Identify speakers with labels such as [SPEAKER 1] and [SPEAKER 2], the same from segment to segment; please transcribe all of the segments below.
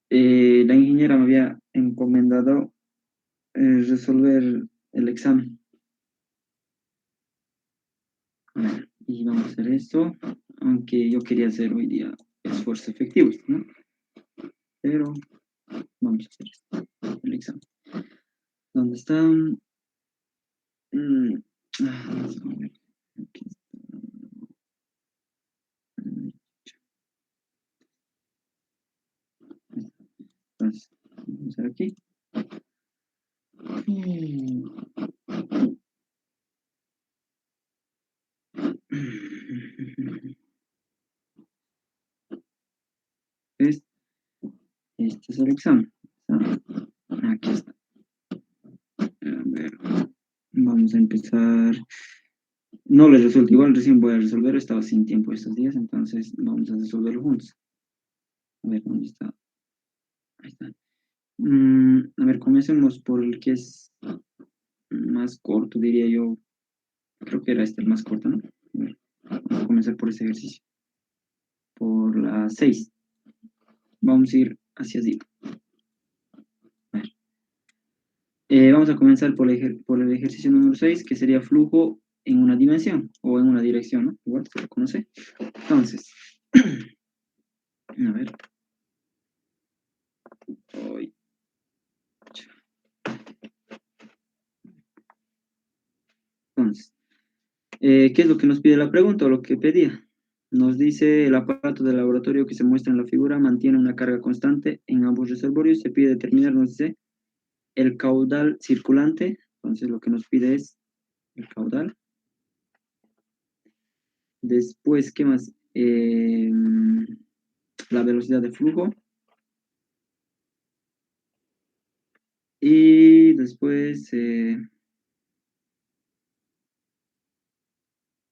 [SPEAKER 1] La ingeniera me había encomendado resolver el examen. A ver, y vamos a hacer esto, aunque yo quería hacer hoy día esfuerzos efectivos, ¿no? Pero vamos a hacer el examen. ¿Dónde están? Mm, vamos a ver. Aquí está. Entonces, vamos a hacer aquí. Es- Este es el examen. Aquí está. A ver, vamos a empezar. No les resuelto igual, recién voy a resolver, estaba sin tiempo estos días, entonces vamos a resolverlo juntos. A ver, ¿dónde está? Ahí está. A ver, comencemos por el que es más corto, diría yo. Creo que era este el más corto, ¿no? A ver, vamos a comenzar por ese ejercicio. Por la 6. Vamos a ir hacia así. A ver. Vamos a comenzar por el ejercicio número 6, que sería flujo en una dimensión o en una dirección, ¿no? Igual se lo conoce. Entonces, a ver. Hoy. Entonces, ¿qué es lo que nos pide la pregunta o lo que pedía? Nos dice el aparato del laboratorio que se muestra en la figura mantiene una carga constante en ambos reservorios. Se pide determinar, nos dice, el caudal circulante. Entonces, lo que nos pide es el caudal. Después, ¿qué más? La velocidad de flujo. Y después,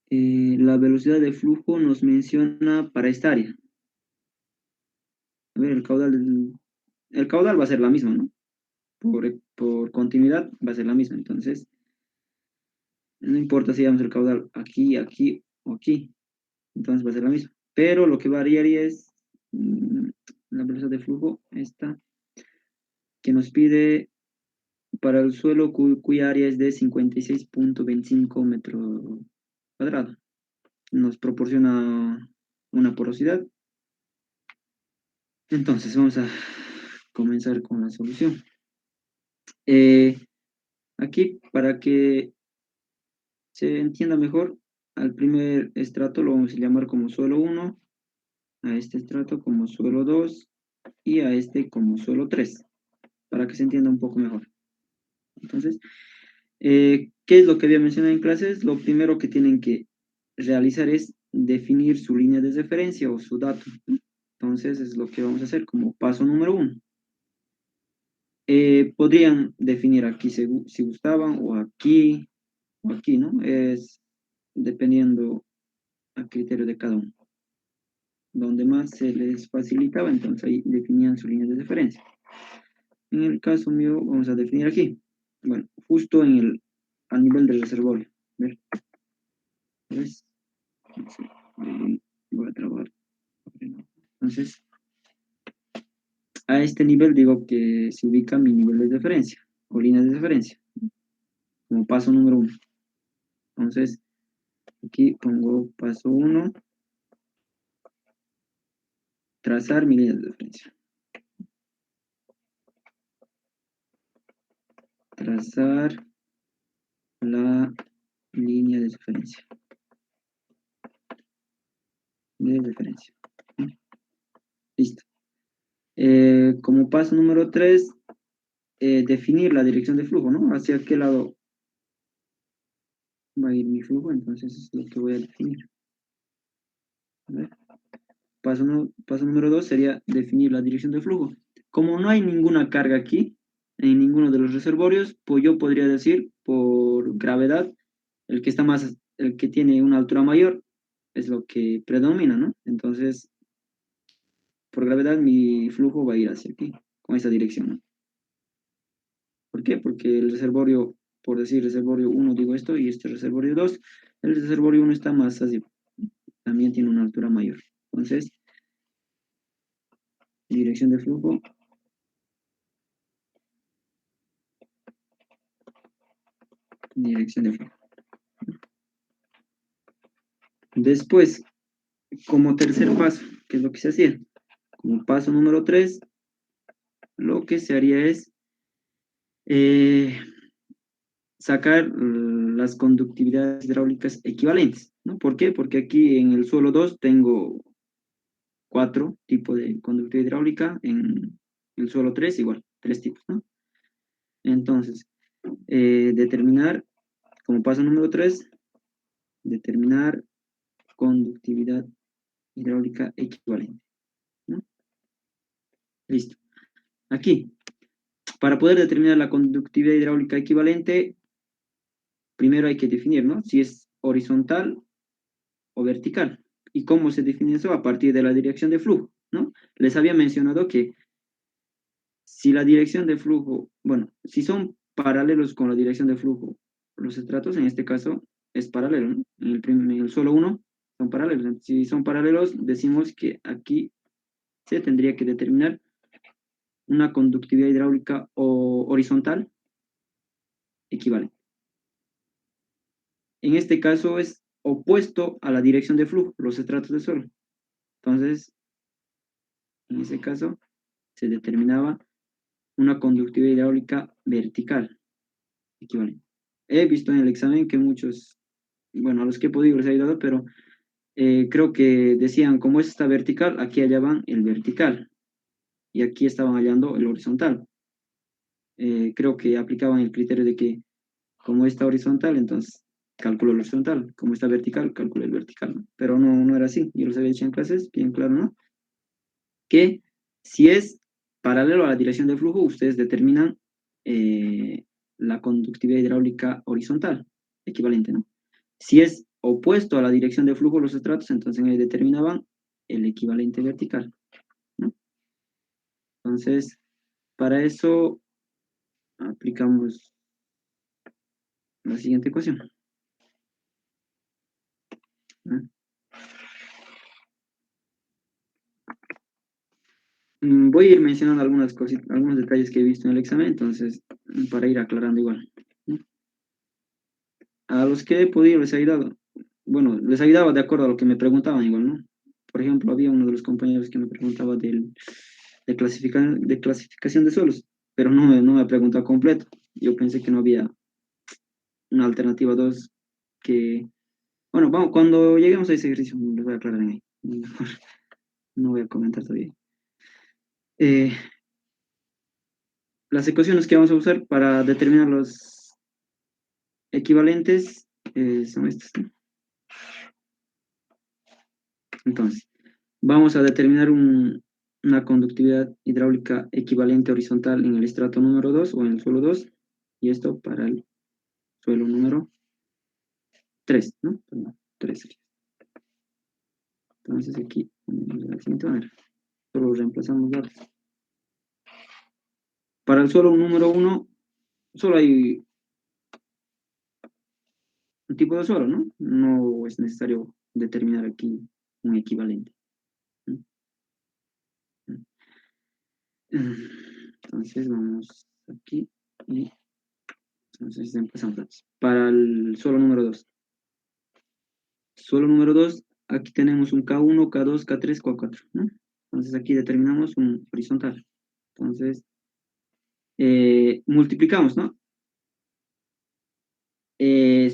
[SPEAKER 1] la velocidad de flujo nos menciona para esta área. A ver, el caudal va a ser la misma, ¿no? Por continuidad va a ser la misma. Entonces, no importa si damos el caudal aquí, aquí o aquí. Entonces va a ser la misma. Pero lo que variaría es la velocidad de flujo, esta, que nos pide para el suelo cuya área es de 56,25 metros cuadrados. Nos proporciona una porosidad. Entonces, vamos a comenzar con la solución. Eh, Aquí, para que se entienda mejor, al primer estrato lo vamos a llamar como suelo 1, a este estrato como suelo 2 y a este como suelo 3, para que se entienda un poco mejor. Entonces, ¿qué es lo que había mencionado en clases? Lo primero que tienen que realizar es definir su línea de referencia o su dato, ¿no? Entonces, es lo que vamos a hacer como paso número 1. Podrían definir aquí si gustaban o aquí, ¿no? Es dependiendo a criterio de cada uno. Donde más se les facilitaba, entonces ahí definían su línea de referencia. En el caso mío, vamos a definir aquí. Bueno, justo a nivel del reservorio. ¿Ver? ¿Ves? Voy a trabajar. Entonces, a este nivel digo que se ubica mi nivel de referencia o línea de referencia, como paso número 1. Entonces, aquí pongo paso 1, trazar mi línea de referencia. Trazar la línea de referencia. De referencia. Listo. Como paso número 3, definir la dirección de flujo, ¿no? Hacia qué lado va a ir mi flujo, entonces es lo que voy a definir. A ver. Paso número 2 sería definir la dirección de flujo. Como no hay ninguna carga aquí, en ninguno de los reservorios, pues yo podría decir, por gravedad, el que tiene una altura mayor es lo que predomina, ¿no? Entonces, por gravedad, mi flujo va a ir hacia aquí, con esta dirección, ¿no? ¿Por qué? Porque el reservorio, por decir reservorio 1, digo esto, y este reservorio 2, el reservorio 1 está más así, también tiene una altura mayor. Entonces, dirección de flujo dirección de flujo. Después, como tercer paso, ¿qué es lo que se hacía? Como paso número 3, lo que se haría es eh, sacar las conductividades hidráulicas equivalentes, ¿no? ¿Por qué? Porque aquí en el suelo 2 tengo 4 tipos de conductividad hidráulica, en el suelo 3 igual, 3 tipos, ¿no? Entonces, determinar, como paso número 3, determinar conductividad hidráulica equivalente, ¿no? Listo. Aquí, para poder determinar la conductividad hidráulica equivalente, primero hay que definir, ¿no? Si es horizontal o vertical. ¿Y cómo se define eso? A partir de la dirección de flujo, ¿no? Les había mencionado que si la dirección de flujo, bueno, si son paralelos con la dirección de flujo, los estratos, en este caso, es paralelo, ¿no? En el suelo 1 son paralelos. Si son paralelos, decimos que aquí se tendría que determinar una conductividad hidráulica o horizontal equivalente. En este caso es opuesto a la dirección de flujo, los estratos de suelo. Entonces, en ese caso, se determinaba una conductividad hidráulica vertical equivalente. He visto en el examen que muchos, bueno, a los que he podido les ha ayudado, pero creo que decían, como esta está vertical, aquí hallaban el vertical y aquí estaban hallando el horizontal. Creo que aplicaban el criterio de que como está horizontal, entonces calculo el horizontal, como está vertical, calculo el vertical, ¿no? Pero no, no era así, yo los había dicho en clases, bien claro, ¿no? Que si es paralelo a la dirección de flujo, ustedes determinan la conductividad hidráulica horizontal, equivalente, ¿no? Si es opuesto a la dirección de flujo de los estratos, entonces ahí determinaban el equivalente vertical, ¿no? Entonces, para eso aplicamos la siguiente ecuación, ¿no? Voy a ir mencionando algunas cositas, algunos detalles que he visto en el examen, entonces, para ir aclarando igual, ¿no? A los que he podido les he ayudado. Bueno, les ayudaba de acuerdo a lo que me preguntaban igual, ¿no? Por ejemplo, había uno de los compañeros que me preguntaba de clasificación de suelos, pero no me preguntó completo. Yo pensé que no había una alternativa 2 que... Bueno, vamos, cuando lleguemos a ese ejercicio les voy a aclarar ahí. Mejor no voy a comentar todavía. Eh, las ecuaciones que vamos a usar para determinar los equivalentes son estas, ¿no? Entonces, vamos a determinar una conductividad hidráulica equivalente horizontal en el estrato número 2 o en el suelo 2, y esto para el suelo número 3, ¿no? Perdón, 3 sería. Entonces aquí ponemos de la siguiente manera, solo reemplazamos datos. Para el suelo número 1, solo hay un tipo de suelo, ¿no? No es necesario determinar aquí un equivalente, ¿no? Entonces vamos aquí y entonces empezamos. Para el suelo número 2. Suelo número 2, aquí tenemos un K1, K2, K3, K4, ¿no? Entonces aquí determinamos un horizontal. Entonces, multiplicamos, ¿no?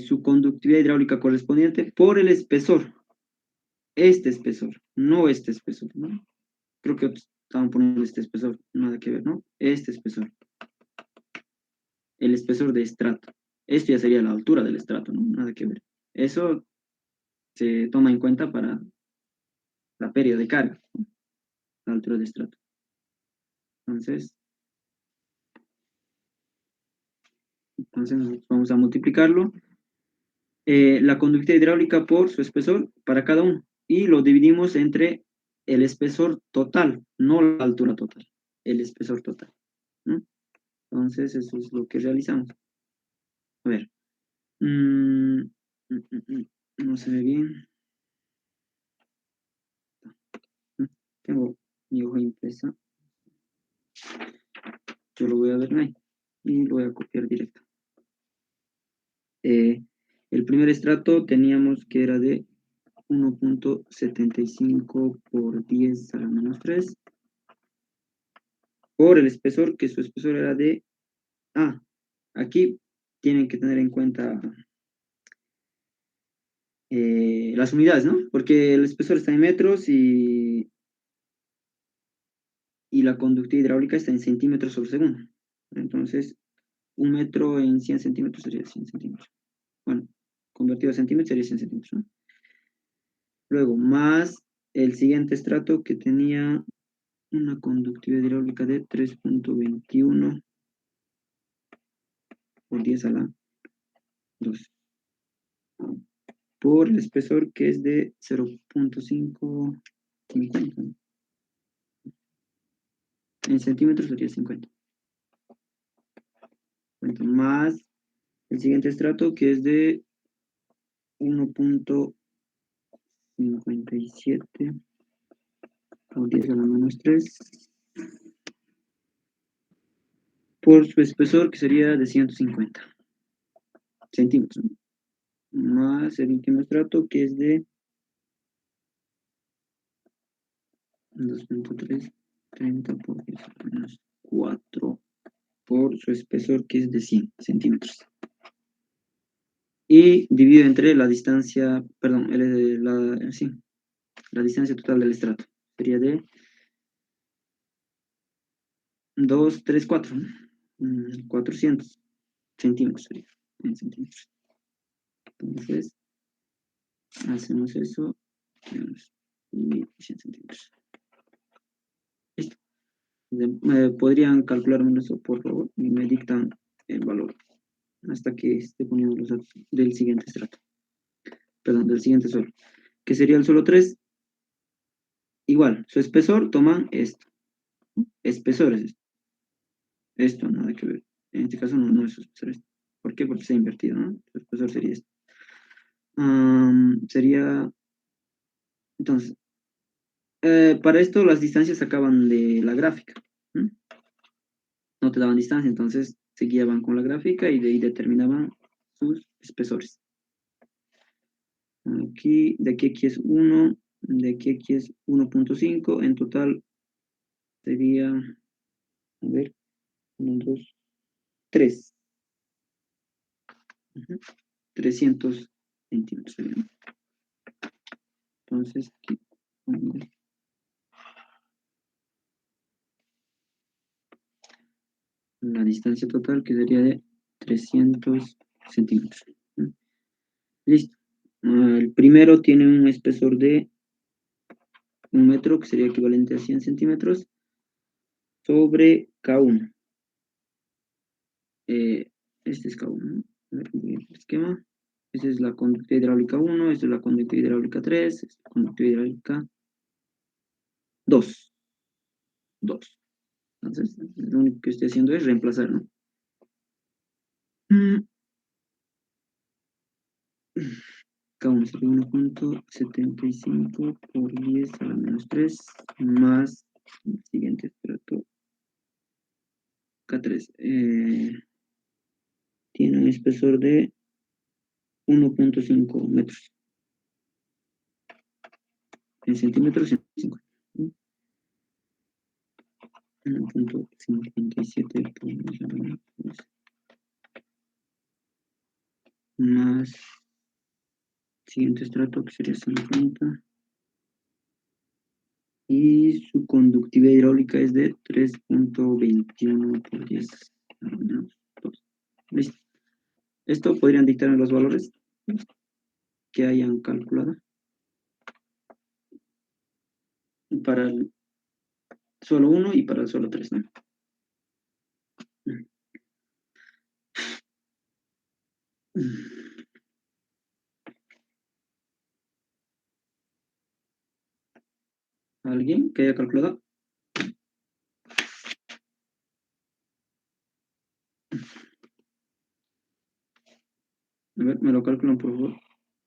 [SPEAKER 1] Su conductividad hidráulica correspondiente por el espesor. Este espesor, no este espesor, ¿no? Creo que otros estaban poniendo este espesor, nada que ver, ¿no? Este espesor, el espesor de estrato. Esto ya sería la altura del estrato, ¿no? Nada que ver. Eso se toma en cuenta para la pérdida de carga, ¿no? La altura del estrato. Entonces vamos a multiplicarlo, la conductividad hidráulica por su espesor para cada uno, y lo dividimos entre el espesor total, no la altura total, el espesor total, ¿no? Entonces eso es lo que realizamos. A ver, mm, no se ve bien. Tengo mi hoja impresa, yo lo voy a ver ahí y lo voy a copiar directo. El primer estrato teníamos que era de 1.75 por 10 a la menos 3 por el espesor, que su espesor era de... Aquí tienen que tener en cuenta las unidades, ¿no? Porque el espesor está en metros y la conductividad hidráulica está en centímetros sobre segundo. Entonces, 1 metro en 100 centímetros sería 100 centímetros. Bueno, convertido a centímetros sería 100 centímetros, ¿no? Luego, más el siguiente estrato que tenía una conductividad hidráulica de 3.21 por 10 a la 2. Por el espesor que es de 0.550. En centímetros sería 50. Más el siguiente estrato que es de 1.57 por 10 a la menos 3 por su espesor que sería de 150 centímetros, ¿no? Más el último estrato que es de 2.330 por 10 a la menos 4 por su espesor que es de 100 centímetros. Y dividido entre la distancia, perdón, la distancia total del estrato. Sería de 2, 3, 4, ¿no? 400 centímetros sería, en centímetros. Entonces, hacemos eso, y 100 centímetros. Listo. Podrían calcularme eso, por favor, y me dictan el valor hasta que esté poniendo los datos del siguiente estrato. Perdón, del siguiente suelo. Que sería el suelo 3. Igual, su espesor toman esto. Espesor es esto. Esto, nada que ver. En este caso no es su espesor esto. ¿Por qué? Porque se ha invertido, ¿no? Su espesor sería esto. Sería, entonces, para esto las distancias sacaban de la gráfica. ¿Mm? No te daban distancia, entonces se guiaban con la gráfica y de ahí determinaban sus espesores. Aquí, de aquí es 1, de aquí es 1.5, en total sería, a ver, 1, 2, 3. 300 centímetros sería, ¿no? Entonces, aquí pongo la distancia total que sería de 300 centímetros. ¿Mm? Listo. El primero tiene un espesor de 1 metro, que sería equivalente a 100 centímetros, sobre K1. Este es K1, ¿no? A ver, voy al esquema. Esta es la conducta hidráulica 1, esta es la conducta hidráulica 3, esta es la conducta hidráulica 2. 2. Entonces, lo único que estoy haciendo es reemplazar, ¿no? K1 sería 1.75 por 10 a la menos 3, más el siguiente estrato K3. Tiene un espesor de 1.5 metros. En centímetros, 150. 1.57 por 10 a la menos 3, más siguiente estrato que sería 50. Y su conductividad hidráulica es de 3.21 por 10 a la menos 2. Listo. Esto podrían dictar en los valores que hayan calculado para el suelo 1 y para el suelo 3, ¿no? ¿Alguien que haya calculado? A ver, me lo calculan por favor,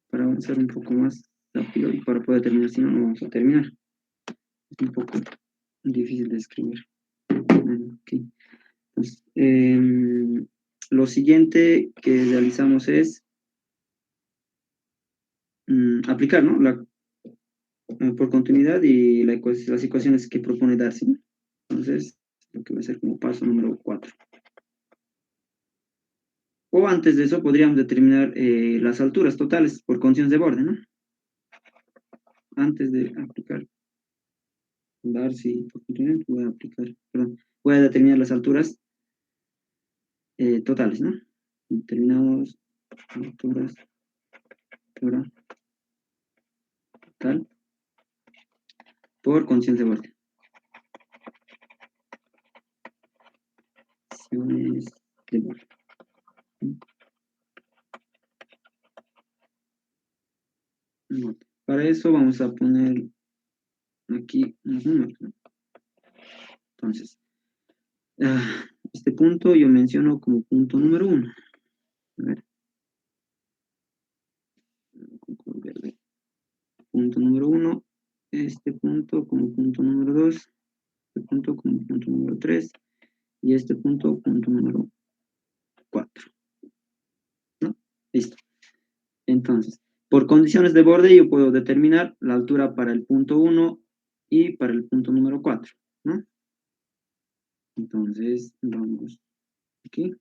[SPEAKER 1] para avanzar un poco más rápido y para poder terminar, si no, no vamos a terminar. Es un poco difícil de escribir. Okay. Pues, lo siguiente que realizamos es aplicar, ¿no? Por continuidad y las ecuaciones que propone Darcy, ¿no? Entonces, lo que va a ser como paso número 4. O antes de eso podríamos determinar las alturas totales por condiciones de borde, ¿no? Antes de aplicar Darcy por continuidad, voy a aplicar, perdón, voy a determinar las alturas totales, ¿no? Determinamos alturas, altura total por condiciones de borde. Condiciones de borde. Para eso vamos a poner aquí unos números, ¿no? Entonces, este punto yo menciono como punto número 1. A ver, punto número 1, este punto como punto número 2, este punto como punto número 3 y este punto número 4. ¿No? Listo. Entonces, por condiciones de borde yo puedo determinar la altura para el punto 1 y para el punto número 4, ¿no? Entonces, vamos aquí.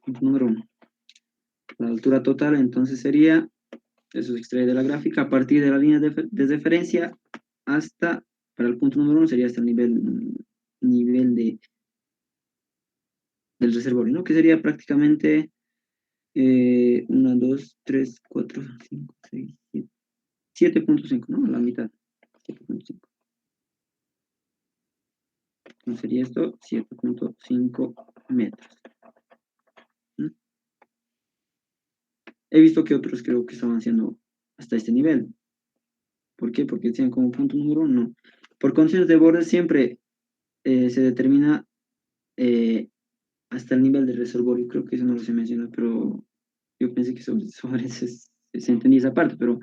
[SPEAKER 1] Punto número 1. La altura total entonces sería, eso se extrae de la gráfica, a partir de la línea de referencia hasta, para el punto número 1 sería hasta el nivel del reservorio, ¿no? Que sería prácticamente 1, 2, 3, 4, 5, 6, 7, 7.5, ¿no? La mitad, 7.5. Entonces sería esto 7.5 metros. ¿Mm? He visto que otros creo que estaban haciendo hasta este nivel. ¿Por qué? Porque decían como punto número 1, no. Por condiciones de borde siempre se determina hasta el nivel del reservorio. Creo que eso no lo se menciona, pero yo pensé que sobre eso se entendía esa parte, pero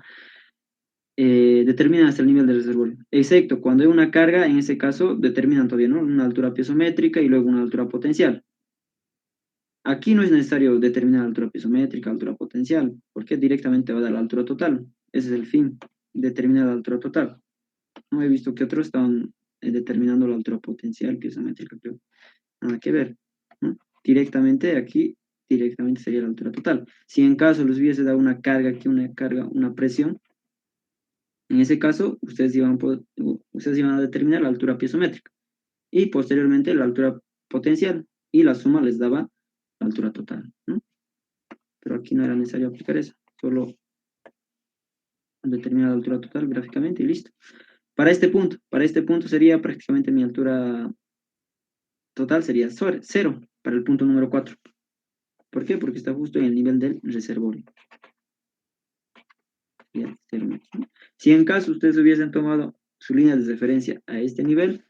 [SPEAKER 1] determinan hasta el nivel del reservorio. Excepto cuando hay una carga, en ese caso determinan todavía, ¿no? Una altura piezométrica y luego una altura potencial. Aquí no es necesario determinar la altura piezométrica, altura potencial, porque directamente va a dar la altura total. Ese es el fin, determinar la altura total. No he visto que otros estaban determinando la altura potencial, piezométrica, creo. Nada que ver, ¿no? Directamente aquí, directamente sería la altura total. Si en caso les hubiese dado una carga aquí, una presión, en ese caso, ustedes iban a determinar la altura piezométrica y posteriormente la altura potencial y la suma les daba la altura total, ¿no? Pero aquí no era necesario aplicar eso, solo determinar la altura total gráficamente y listo. Para este punto sería prácticamente mi altura total sería cero para el punto número 4. ¿Por qué? Porque está justo en el nivel del reservorio. Sería 0 metros, ¿no? Si en caso ustedes hubiesen tomado su línea de referencia a este nivel,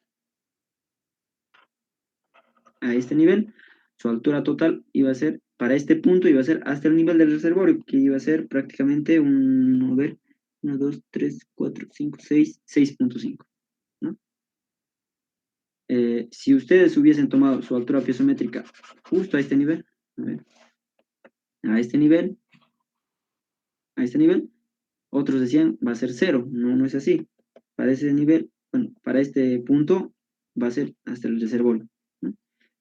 [SPEAKER 1] su altura total iba a ser, para este punto iba a ser hasta el nivel del reservorio, que iba a ser prácticamente a ver, 1, 2, 3, 4, 5, 6, 6.5, ¿no? Si ustedes hubiesen tomado su altura piezométrica justo a este nivel, a ver, a este nivel, a este nivel, otros decían va a ser cero, no, no es así. Para ese nivel, bueno, para este punto va a ser hasta el reservorio, ¿no?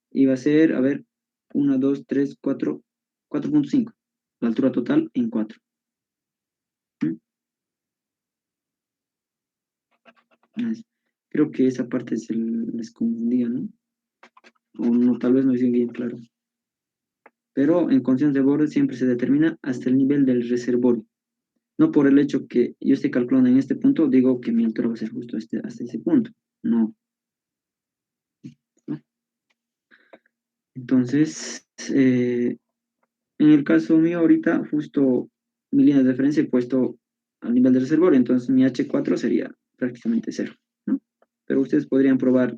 [SPEAKER 1] Y va a ser, a ver, 1, 2, 3, 4, 4.5. La altura total en 4. ¿Mm? Creo que esa parte les confundía, ¿no? O no, tal vez no hice bien claro. Pero en condiciones de borde siempre se determina hasta el nivel del reservorio. No por el hecho que yo esté calculando en este punto, digo que mi altura va a ser justo hasta ese punto. No, ¿no? Entonces, en el caso mío ahorita, justo mi línea de referencia he puesto al nivel del reservorio, entonces mi H4 sería prácticamente cero, ¿no? Pero ustedes podrían probar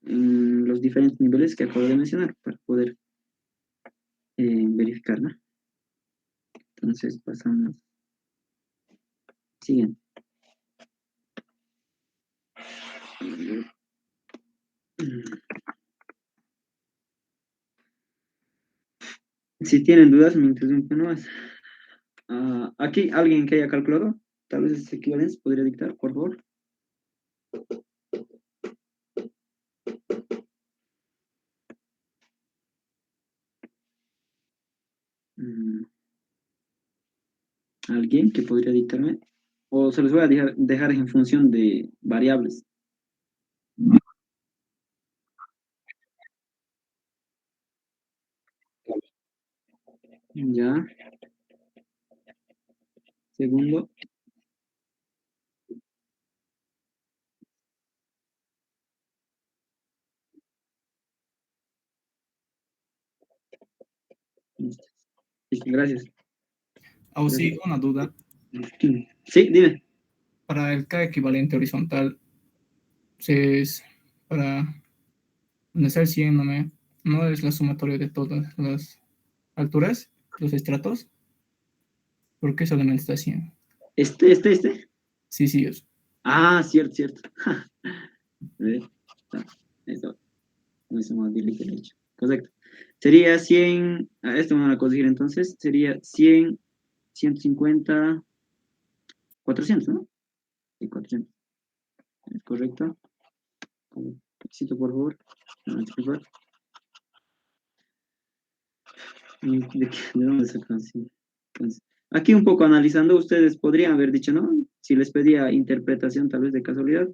[SPEAKER 1] en los diferentes niveles que acabo de mencionar para poder verificar, ¿no? Entonces pasamos siguiente. Si tienen dudas, me interrumpen nomás. Aquí, alguien que haya calculado, tal vez es equivalencia, podría dictar, por favor. Mm, ¿Alguien que podría dictarme? O se los voy a dejar en función de variables. Ya, segundo. Listo. Listo, gracias.
[SPEAKER 2] O sí,
[SPEAKER 1] Gracias.
[SPEAKER 2] una duda.
[SPEAKER 1] Sí, dime.
[SPEAKER 2] Para el K equivalente horizontal, es para donde está el 100, no es la sumatoria de todas las alturas, los estratos. ¿Por qué solamente está 100?
[SPEAKER 1] Este.
[SPEAKER 2] Sí, sí, es.
[SPEAKER 1] Cierto, cierto. Ve, eso, eso más bien el hecho. Correcto. Sería 100, esto me van a conseguir entonces, sería 100, 150, 400, ¿no? Sí, 400. ¿Es correcto? Un poquito, por favor. No, disculpa. ¿De dónde sacan? Sí. Entonces, aquí un poco analizando, ustedes podrían haber dicho, ¿no? Si les pedía interpretación, tal vez de casualidad,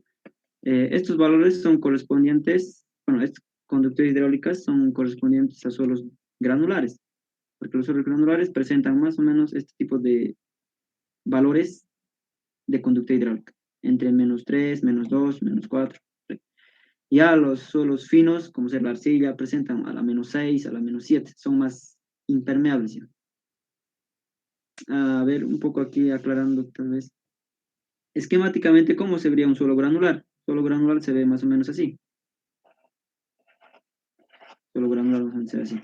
[SPEAKER 1] estos valores son correspondientes, bueno, estas conductores hidráulicas son correspondientes a suelos granulares, porque los suelos granulares presentan más o menos este tipo de valores de conducta hidráulica, entre -3, -2, -4. Ya los suelos finos, como ser la arcilla, presentan a la -6, a la -7, son más impermeables. ¿Ya? A ver, un poco aquí aclarando tal vez. Esquemáticamente, ¿cómo se vería un suelo granular? Suelo granular se ve más o menos así. Suelo granular más o menos se ve así.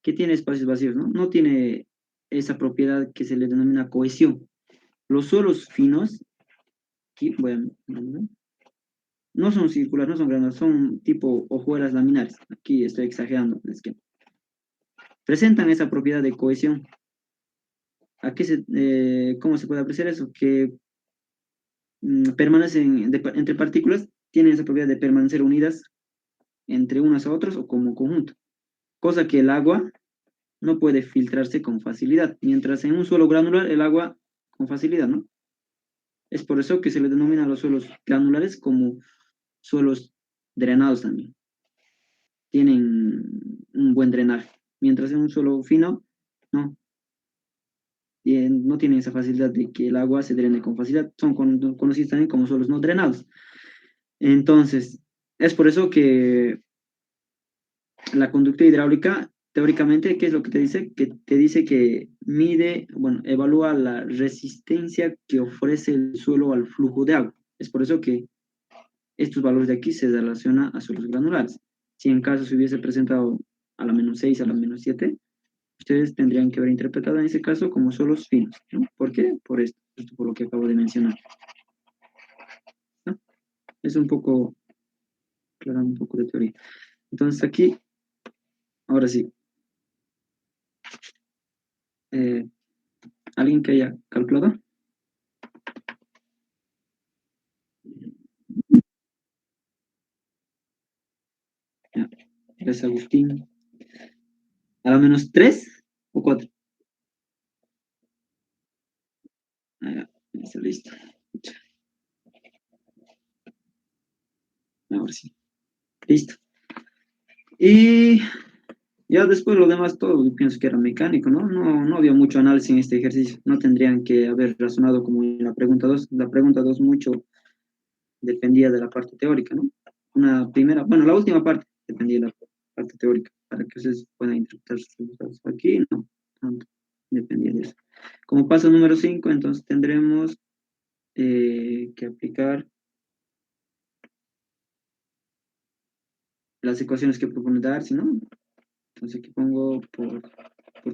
[SPEAKER 1] Que tiene espacios vacíos, ¿no? No tiene esa propiedad que se le denomina cohesión. Los suelos finos, aquí voy a, no son circulares, no son granulares, son tipo hojuelas laminares. Aquí estoy exagerando el esquema. Presentan esa propiedad de cohesión. ¿Cómo se puede apreciar eso? Que permanecen entre partículas, tienen esa propiedad de permanecer unidas entre unas a otras o como conjunto, cosa que el agua no puede filtrarse con facilidad, mientras en un suelo granular el agua con facilidad, ¿no? Es por eso que se le denomina a los suelos granulares como suelos drenados también. Tienen un buen drenaje, mientras en un suelo fino, no, no tienen esa facilidad de que el agua se drene con facilidad. Son conocidos también como suelos no drenados. Entonces, es por eso que la conducta hidráulica, teóricamente, ¿qué es lo que te dice? Que te dice que mide, bueno, evalúa la resistencia que ofrece el suelo al flujo de agua. Es por eso que estos valores de aquí se relacionan a suelos granulares. Si en caso se hubiese presentado a la -6, a la -7, ustedes tendrían que haber interpretado en ese caso como suelos finos, ¿no? ¿Por qué? Por esto, justo por lo que acabo de mencionar, ¿no? Es un poco, claro, un poco de teoría. Entonces aquí, ahora sí, eh, ¿alguien que haya calculado? Ya, gracias, Agustín. ¿A la -3 o 4? Ya, listo. Ahora sí. Listo. Y ya después lo demás todo, yo pienso que era mecánico, ¿no? No había mucho análisis en este ejercicio. No tendrían que haber razonado como en la pregunta 2. La pregunta 2 mucho dependía de la parte teórica, ¿no? Una primera, bueno, la última parte dependía de la parte teórica, para que ustedes puedan interpretar sus resultados. Aquí no, tanto, dependía de eso. Como paso número 5, entonces tendremos que aplicar las ecuaciones que propone Darcy, ¿no? Entonces aquí pongo por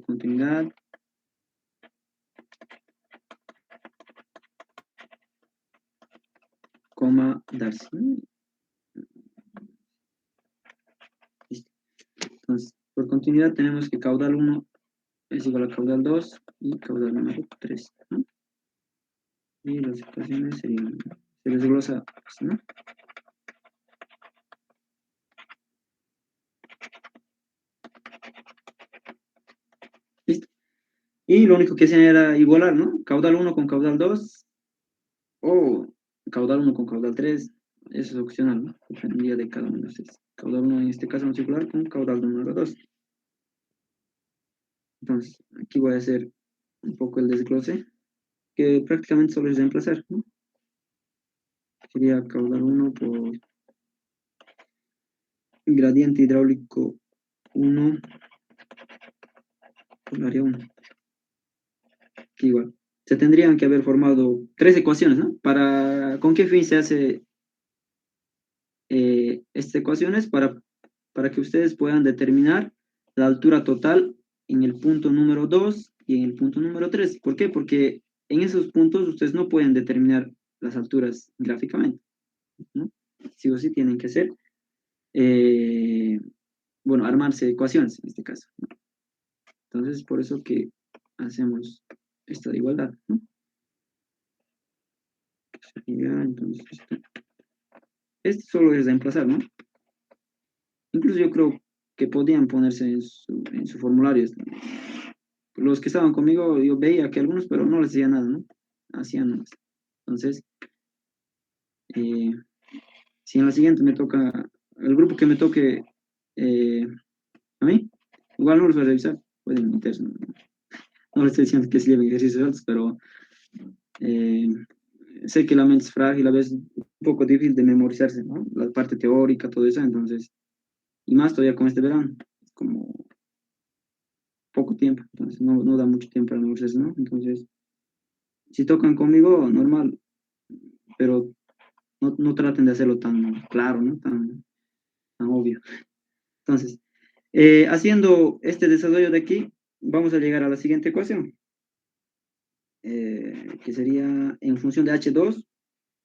[SPEAKER 1] continuidad, coma, Darcy. Listo. Entonces, por continuidad tenemos que caudal 1 es igual a caudal 2 y caudal número 3, ¿no? Y las ecuaciones serían, se desglosa, ¿no? ¿Listo? Y lo único que hacían era igualar, ¿no? Caudal 1 con caudal 2 o caudal 1 con caudal 3. Eso es opcional, ¿no? Dependía de cada uno de ustedes. Caudal 1 en este caso en circular con caudal número 2. Entonces, aquí voy a hacer un poco el desglose, que prácticamente solo es reemplazar, ¿no? Sería caudal 1 por gradiente hidráulico 1 por área 1. Que igual. Se tendrían que haber formado tres ecuaciones, ¿no? ¿Con qué fin se hace estas ecuaciones? Para que ustedes puedan determinar la altura total en el punto número 2 y en el punto número 3. ¿Por qué? Porque en esos puntos ustedes no pueden determinar las alturas gráficamente, ¿no? Sí o sí tienen que ser, eh, bueno, armarse ecuaciones en este caso, ¿no? Entonces, es por eso que hacemos esta de igualdad, ¿no? Sería, entonces, esto solo es reemplazar, ¿no? Incluso yo creo que podían ponerse en su formulario. Los que estaban conmigo, yo veía que algunos, pero no les decía nada, ¿no? Hacían nomás. Entonces, eh, si en la siguiente me toca, el grupo que me toque a mí, igual no los voy a revisar, pueden meterse. No les estoy diciendo que se lleven ejercicios altos, pero eh, sé que la mente es frágil, a veces un poco difícil de memorizarse, ¿no? La parte teórica, todo eso, entonces, y más todavía con este verano, como poco tiempo, entonces no da mucho tiempo para memorizarse, ¿no? Entonces, si tocan conmigo, normal, pero no traten de hacerlo tan claro, ¿no? Tan obvio. Entonces, haciendo este desarrollo de aquí, vamos a llegar a la siguiente ecuación, que sería en función de H2,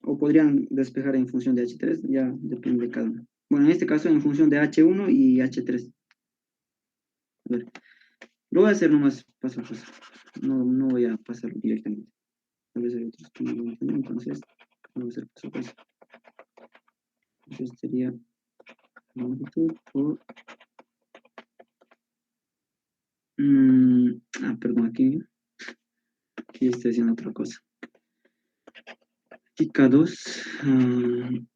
[SPEAKER 1] o podrían despejar en función de H3, ya depende de cada uno. Bueno, en este caso en función de H1 y H3. A ver, lo voy a hacer nomás paso a paso. No voy a pasarlo directamente. Tal vez hay otros que no lo entienden, entonces lo voy a hacer paso a paso. Entonces sería longitud por... perdón, aquí estoy haciendo otra cosa. Aquí K2.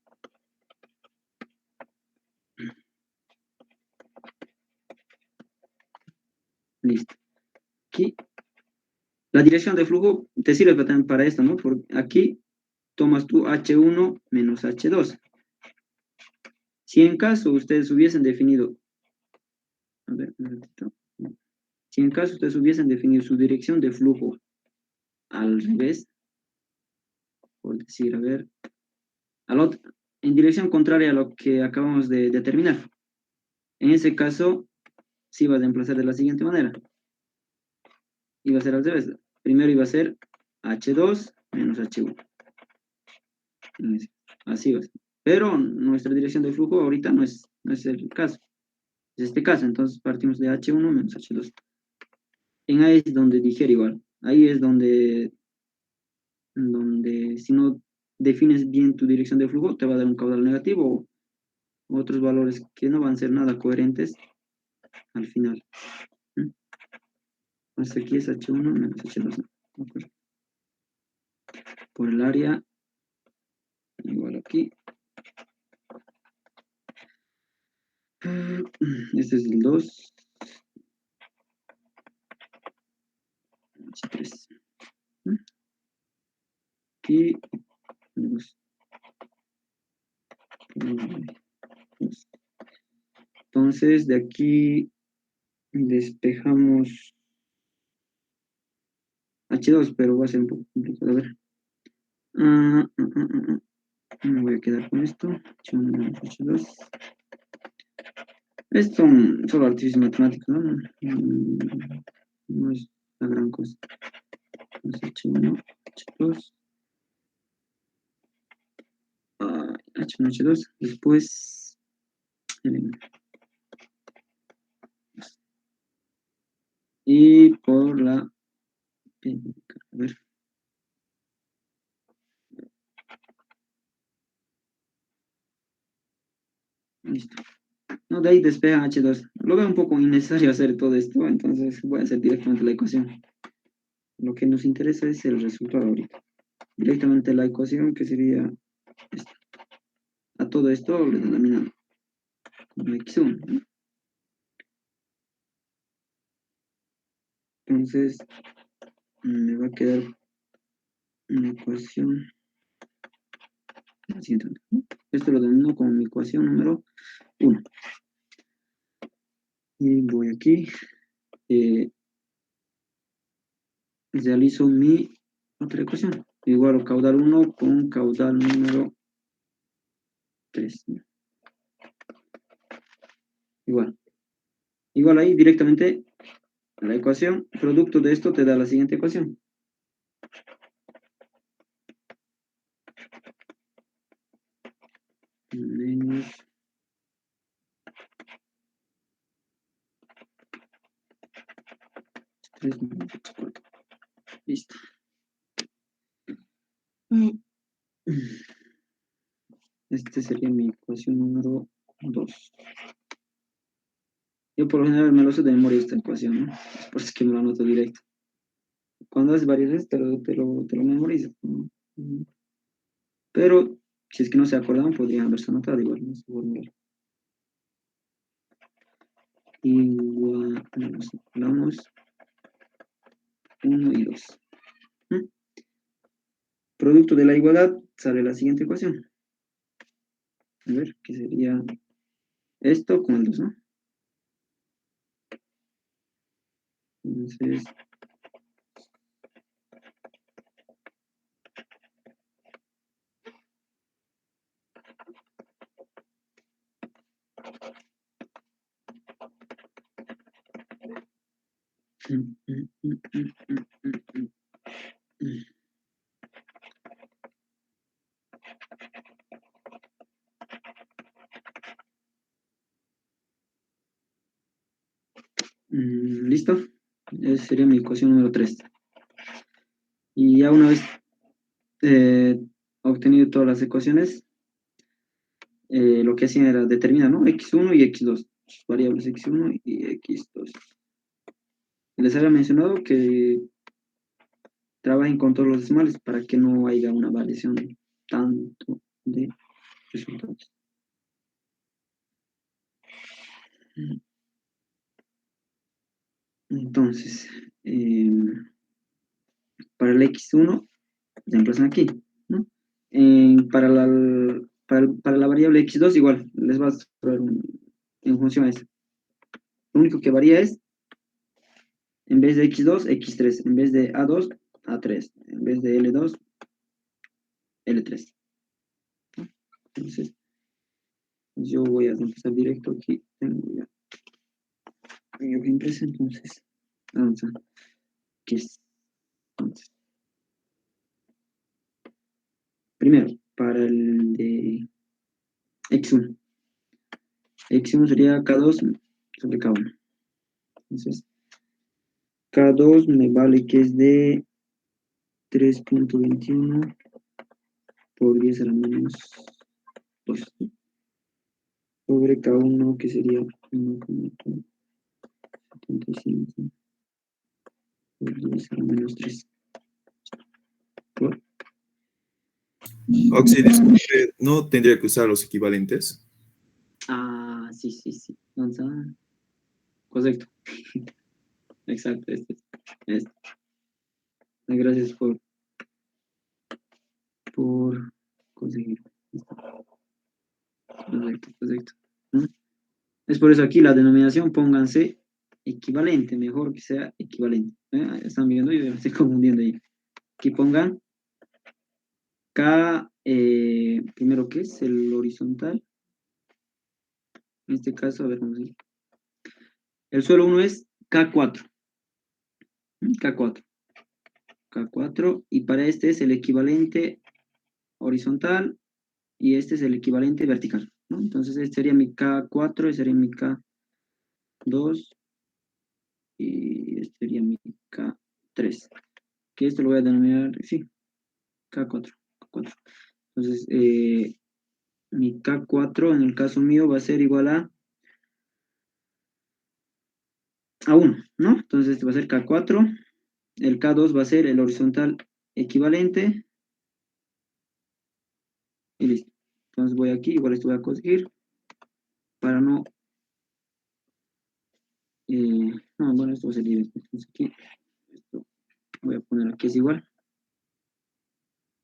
[SPEAKER 1] Listo. Aquí, la dirección de flujo te sirve también para esto, ¿no? Porque aquí tomas tú H1 menos H2. Si en caso ustedes hubiesen definido, a ver, un ratito. Si en caso ustedes hubiesen definido su dirección de flujo al revés, por decir, a ver, en dirección contraria a lo que acabamos de determinar. En ese caso, se iba a reemplazar de la siguiente manera. Iba a ser al revés. Primero iba a ser H2 menos H1. Así va a ser. Pero nuestra dirección de flujo ahorita no es el caso. Es este caso, entonces partimos de H1 menos H2. En ahí es donde digiere igual. Ahí es donde si no defines bien tu dirección de flujo, te va a dar un caudal negativo o otros valores que no van a ser nada coherentes al final. Entonces aquí es H1 menos H2. ¿No? Por el área, igual aquí. Este es el 2. H3. Aquí tenemos entonces de aquí despejamos H2, pero va a ser un poco complicado. A ver. Me voy a quedar con esto. H1 menos H2. Estos son solo artificios matemáticos, ¿no? No es la gran cosa. Entonces, H1, H2. H1, H2. Después, Y por la... A ver. Listo. No, de ahí despeja H2. Lo veo un poco innecesario hacer todo esto, entonces voy a hacer directamente la ecuación. Lo que nos interesa es el resultado ahorita. Directamente la ecuación, que sería esta. A todo esto le denominan como x1, ¿no? Entonces, me va a quedar una ecuación. La siguiente, ¿no? Esto lo denomino como mi ecuación número 1. Y voy aquí. Realizo mi otra ecuación. Igual caudal 1 con caudal número 3. ¿No? Igual. Igual ahí directamente la ecuación, producto de esto te da la siguiente ecuación. Menos 3 menos 4. Listo. Este sería mi ecuación número 2. Yo por lo general me lo sé de memoria esta ecuación, ¿no? Es por eso que me lo anoto directo. Cuando haces varias veces te lo memorizas, ¿no? Pero si es que no se acordaban, podrían haberse anotado igual, ¿no? Igual, vamos, 1 y 2. Producto de la igualdad sale la siguiente ecuación. A ver, ¿qué sería esto con el 2, ¿no? Entonces, ¿listo? Esa sería mi ecuación número 3. Y ya una vez obtenido todas las ecuaciones, lo que hacían era determinar, ¿no? X1 y X2, variables X1 y X2. Les había mencionado que trabajen con todos los decimales para que no haya una variación tanto de resultados. Entonces, para el X1, reemplazan aquí, ¿no? Para la variable X2, igual, les va a sobrar en función a eso. Lo único que varía es, en vez de X2, X3, en vez de A2, A3, en vez de L2, L3. Entonces, yo voy a empezar directo aquí. Tengo ya mi hoja impresa, entonces, vamos a, ¿qué es? Entonces, primero, para el de X1. X1 sería K2 sobre K1. Entonces, K2 me vale que es de 3.21 por 10 a la menos 2. Sobre K1, que sería 1,75 por 10 a la menos 3. Por...
[SPEAKER 3] Oxy, disculpe, ¿no tendría que usar los equivalentes?
[SPEAKER 1] Ah, sí, sí, sí. Entonces, correcto. Exacto, este. Gracias por conseguir. Correcto, correcto. ¿No? Es por eso aquí la denominación, pónganse equivalente, mejor que sea equivalente. Están viendo, yo me estoy confundiendo ahí. Aquí pongan K, primero, ¿qué es? El horizontal. En este caso, a ver, vamos a ver. El suelo 1 es K4. K4. K4. Y para este es el equivalente horizontal y este es el equivalente vertical, ¿no? Entonces este sería mi K4 y sería mi K2 y este sería mi K3. Que esto lo voy a denominar, sí, K4. K4. Entonces, mi K4 en el caso mío va a ser igual a 1, ¿no? Entonces este va a ser K4, el K2 va a ser el horizontal equivalente y listo. Entonces voy aquí, igual esto voy a conseguir para no, no, bueno, esto va a ser directo. Entonces aquí, esto voy a poner aquí es igual.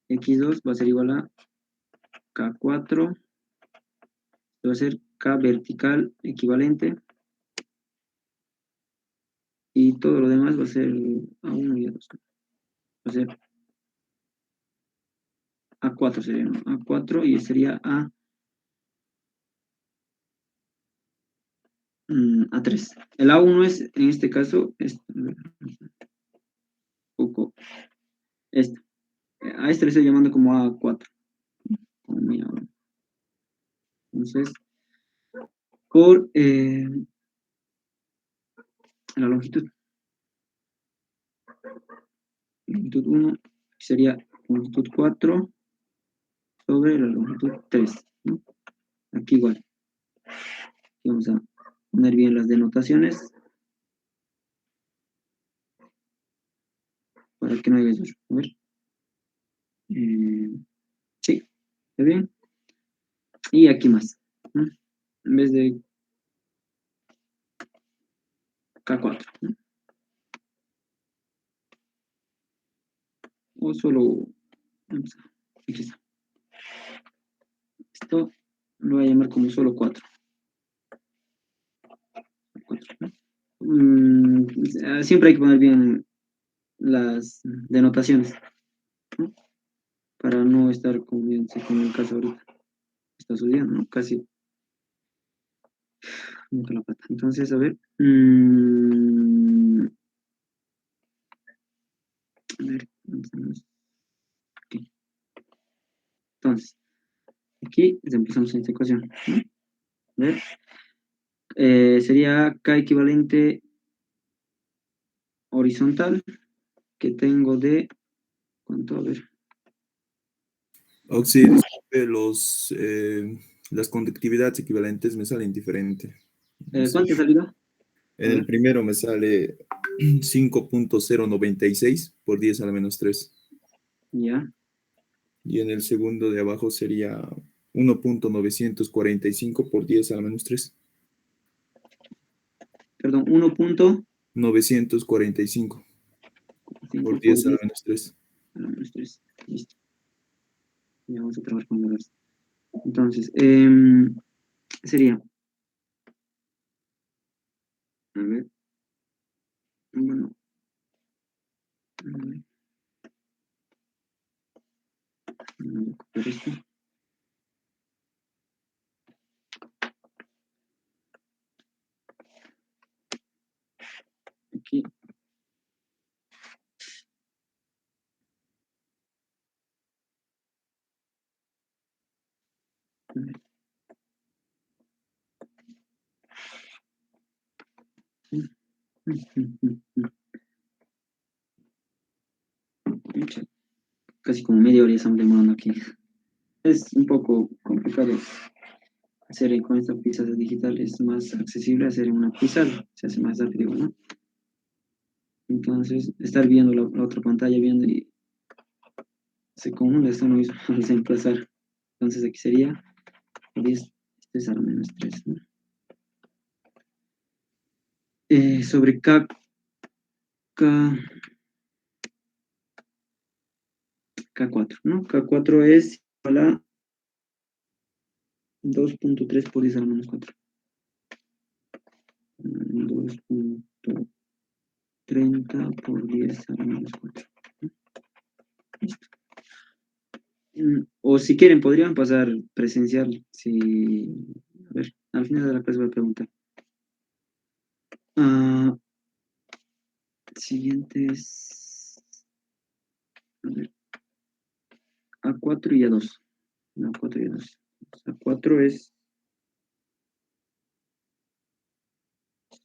[SPEAKER 1] X2 va a ser igual a K4, esto va a ser K vertical equivalente y todo lo demás va a ser A1 y A2. Va a ser A4 sería, ¿no? A4 y sería A3. El A1 es, en este caso, un poco este. A este le estoy llamando como A4. Como mi A1. Entonces, por la longitud 1 sería longitud 4 sobre la longitud 3, ¿no? Aquí igual. Aquí vamos a poner bien las denotaciones para que no haya error. A ver. Sí, está bien. Y aquí más, ¿no? En vez de K4, ¿no? O solo, vamos aquí está. Esto lo voy a llamar como solo 4. Siempre hay que poner bien las denotaciones, ¿no? Para no estar como bien, como en el caso ahorita. Está sucediendo, ¿no? Casi meto la pata. Entonces, a ver. A ver, aquí. Entonces, aquí empezamos en esta ecuación, ¿no? A ver. Sería K equivalente horizontal que tengo de, ¿cuánto? A ver.
[SPEAKER 3] Sí, disculpe, las conductividades equivalentes me salen diferente.
[SPEAKER 1] ¿Cuánto ha salido? A
[SPEAKER 3] En el
[SPEAKER 1] ver.
[SPEAKER 3] primero me sale 5.096 por 10 a la menos 3.
[SPEAKER 1] Ya.
[SPEAKER 3] Y en el segundo de abajo sería 1.945 por 10 a la menos 3.
[SPEAKER 1] Perdón, 1.5
[SPEAKER 3] 945 por
[SPEAKER 1] por
[SPEAKER 3] 10 a la
[SPEAKER 1] 10
[SPEAKER 3] menos 3.
[SPEAKER 1] a la menos 3. Listo. Ya vamos a trabajar con el resto. Entonces, sería, a ver, bueno, a ver, voy a copiar esto. Aquí. A ver. Pucha, casi como media hora ya estamos demorando aquí. Es un poco complicado hacer con esta pizarra digital, es más accesible hacer en una pizarra, se hace más rápido, ¿no? Entonces, estar viendo la otra pantalla, viendo y se confunde, esto no mismo, vamos a emplazar. Entonces aquí sería 10, este es a la menos 3, ¿no? Sobre K4, ¿no? K4 es igual a 2.3 por 10 a la menos 4. 2.30 por 10 a la menos 4. Listo. O si quieren, podrían pasar presencial. Si, a ver, al final de la clase voy a preguntar. Siguiente es, a ver, A4 y A2. No, A4 y A2. A4 es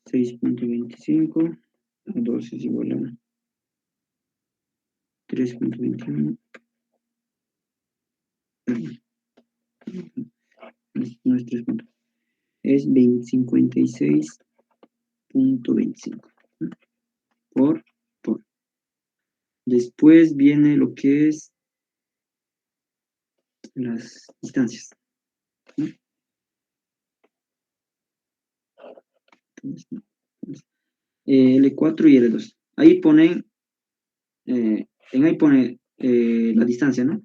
[SPEAKER 1] 6.25 2 es igual a 3.21. No es 3. Es 56.25. Por. Después viene lo que es las distancias. L4 y L2. Ahí ponen, ahí pone la distancia, ¿no?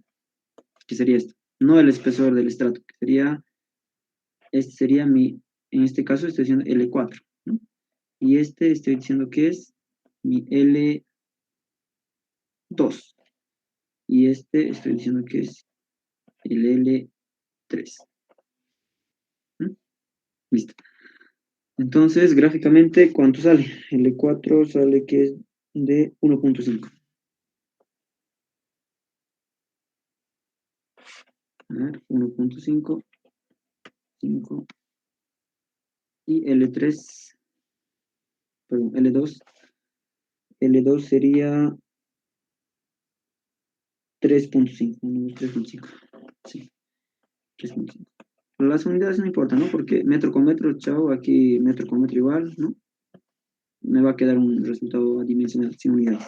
[SPEAKER 1] Que sería esto. No el espesor del estrato, que sería, este sería mi, en este caso estoy diciendo L4, ¿no? Y este estoy diciendo que es mi L2. Y este estoy diciendo que es el L3. Listo. Entonces, gráficamente, ¿cuánto sale? L4 sale que es de 1.5. A ver, 1.5, 5. Y L3, perdón, L2. L2 sería 3.5. 3.5. Sí, 3.5. Las unidades no importan, ¿no? Porque metro con metro, chao, aquí metro con metro igual, ¿no? Me va a quedar un resultado adimensional sin unidades.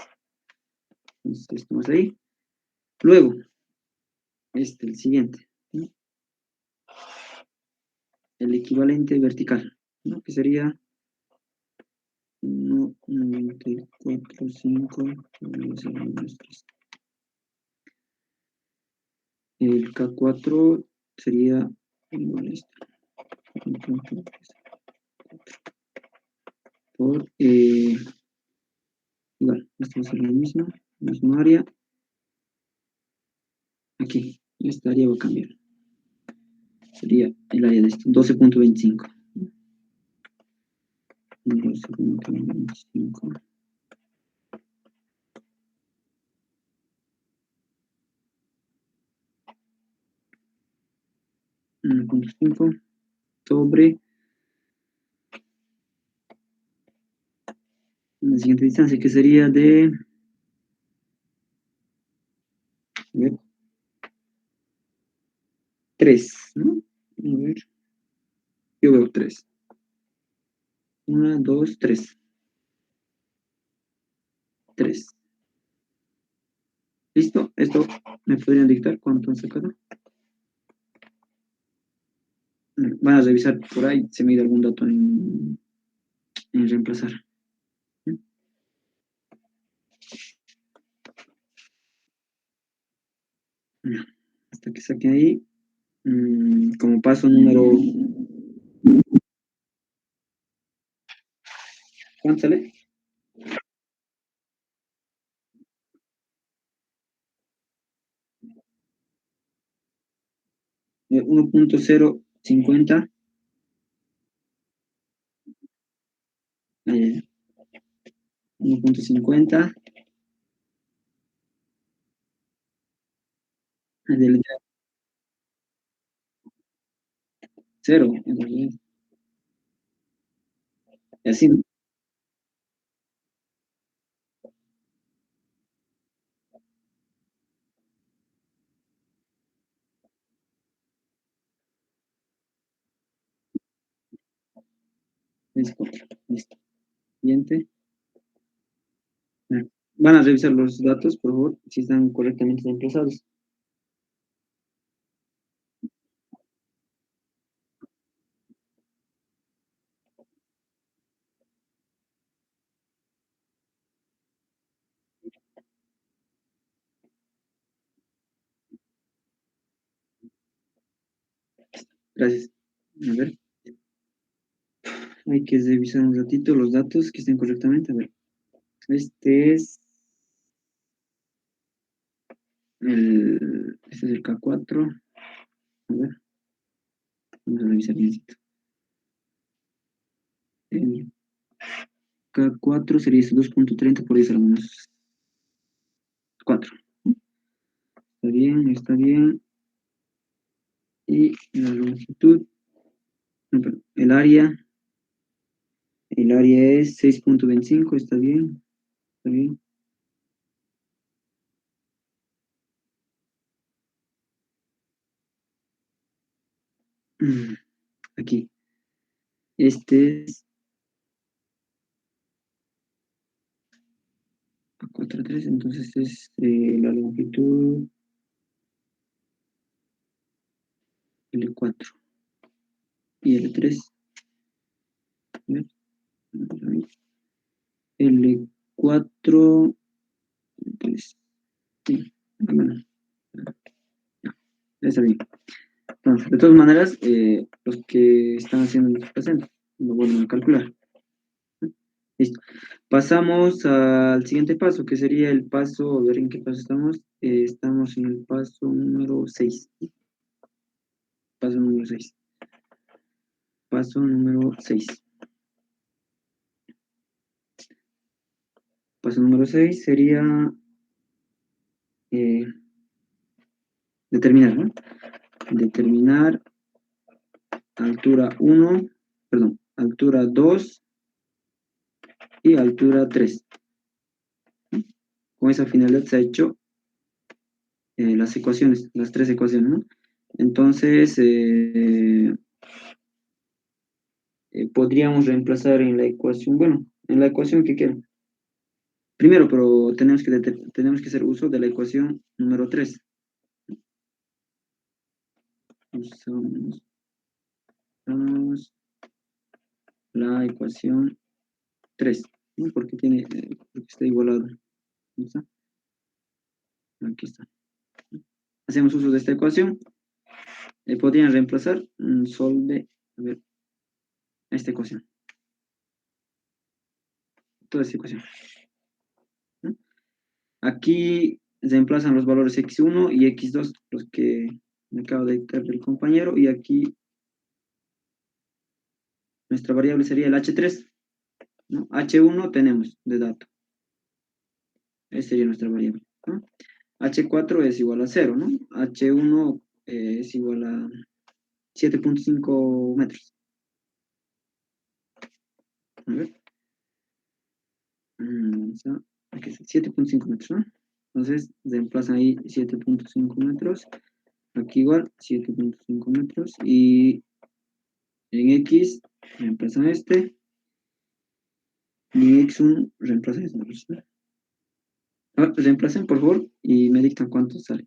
[SPEAKER 1] Entonces, esto más ahí. Luego, el siguiente, ¿no? El equivalente vertical, ¿no? Que sería 1.94.5. El K4 sería igual a esto. Por, igual, esto va a ser lo mismo área. Aquí, esta área va a cambiar. Sería el área de esto, 12.25. 12.25. 1.5 sobre la siguiente distancia, que sería de, a ver, 3, ¿no? A ver, yo veo 3. 1, 2, 3. 3. ¿Listo? Esto me podrían dictar cuánto han sacado. Van a revisar por ahí, se me ha ido algún dato en reemplazar. Hasta que saque ahí. Como paso número... ¿Cuánto sale? 1.050. 1.50. Del 0. En realidad. Y así, ¿no? Es 4. Listo. Siguiente. Van a revisar los datos, por favor, si están correctamente reemplazados. Gracias. A ver. Hay que revisar un ratito los datos que estén correctamente. A ver. Este es este es el K4. A ver. Vamos a revisar bien. El K4 sería este 2.30 por 10 a la menos 4. Está bien, está bien. Y la longitud, no, perdón, el área El área es 6.25, está bien, está bien. Aquí. Este es a 4,3, entonces es la longitud L4 y L3. A ver, L4, pues, sí, bueno, ya, está bien. Entonces, de todas maneras, los que están haciendo los presentes lo vuelven a calcular. Listo. Pasamos al siguiente paso, que sería el paso, a ver en qué paso estamos. Estamos en el paso número 6. Paso número 6. Paso número 6. Paso número 6 sería determinar, ¿no? Determinar altura 1, perdón, altura 2 y altura 3. Con esa finalidad se ha hecho las ecuaciones, las tres ecuaciones, ¿no? Entonces, podríamos reemplazar en la ecuación, bueno, en la ecuación que quiero. Primero, pero tenemos que hacer uso de la ecuación número 3. Usamos la ecuación 3, ¿no? Porque está igualado. ¿Dónde está? Aquí está. Hacemos uso de esta ecuación. Podrían reemplazar solve, a ver, esta ecuación. Toda esta ecuación, ¿no? Aquí reemplazan los valores x1 y x2, los que me acabo de dictar el compañero, y aquí nuestra variable sería el h3, ¿no? H1 tenemos de dato. Esa sería nuestra variable, ¿no? H4 es igual a 0, ¿no? H1 es igual a 7.5 metros. A ver. Aquí está, 7.5 metros, ¿no? Entonces, reemplazan ahí 7.5 metros. Aquí igual, 7.5 metros. Y en X, reemplazan este. Y en X1, reemplazan este. Reemplacen, por favor, y me dictan cuánto sale.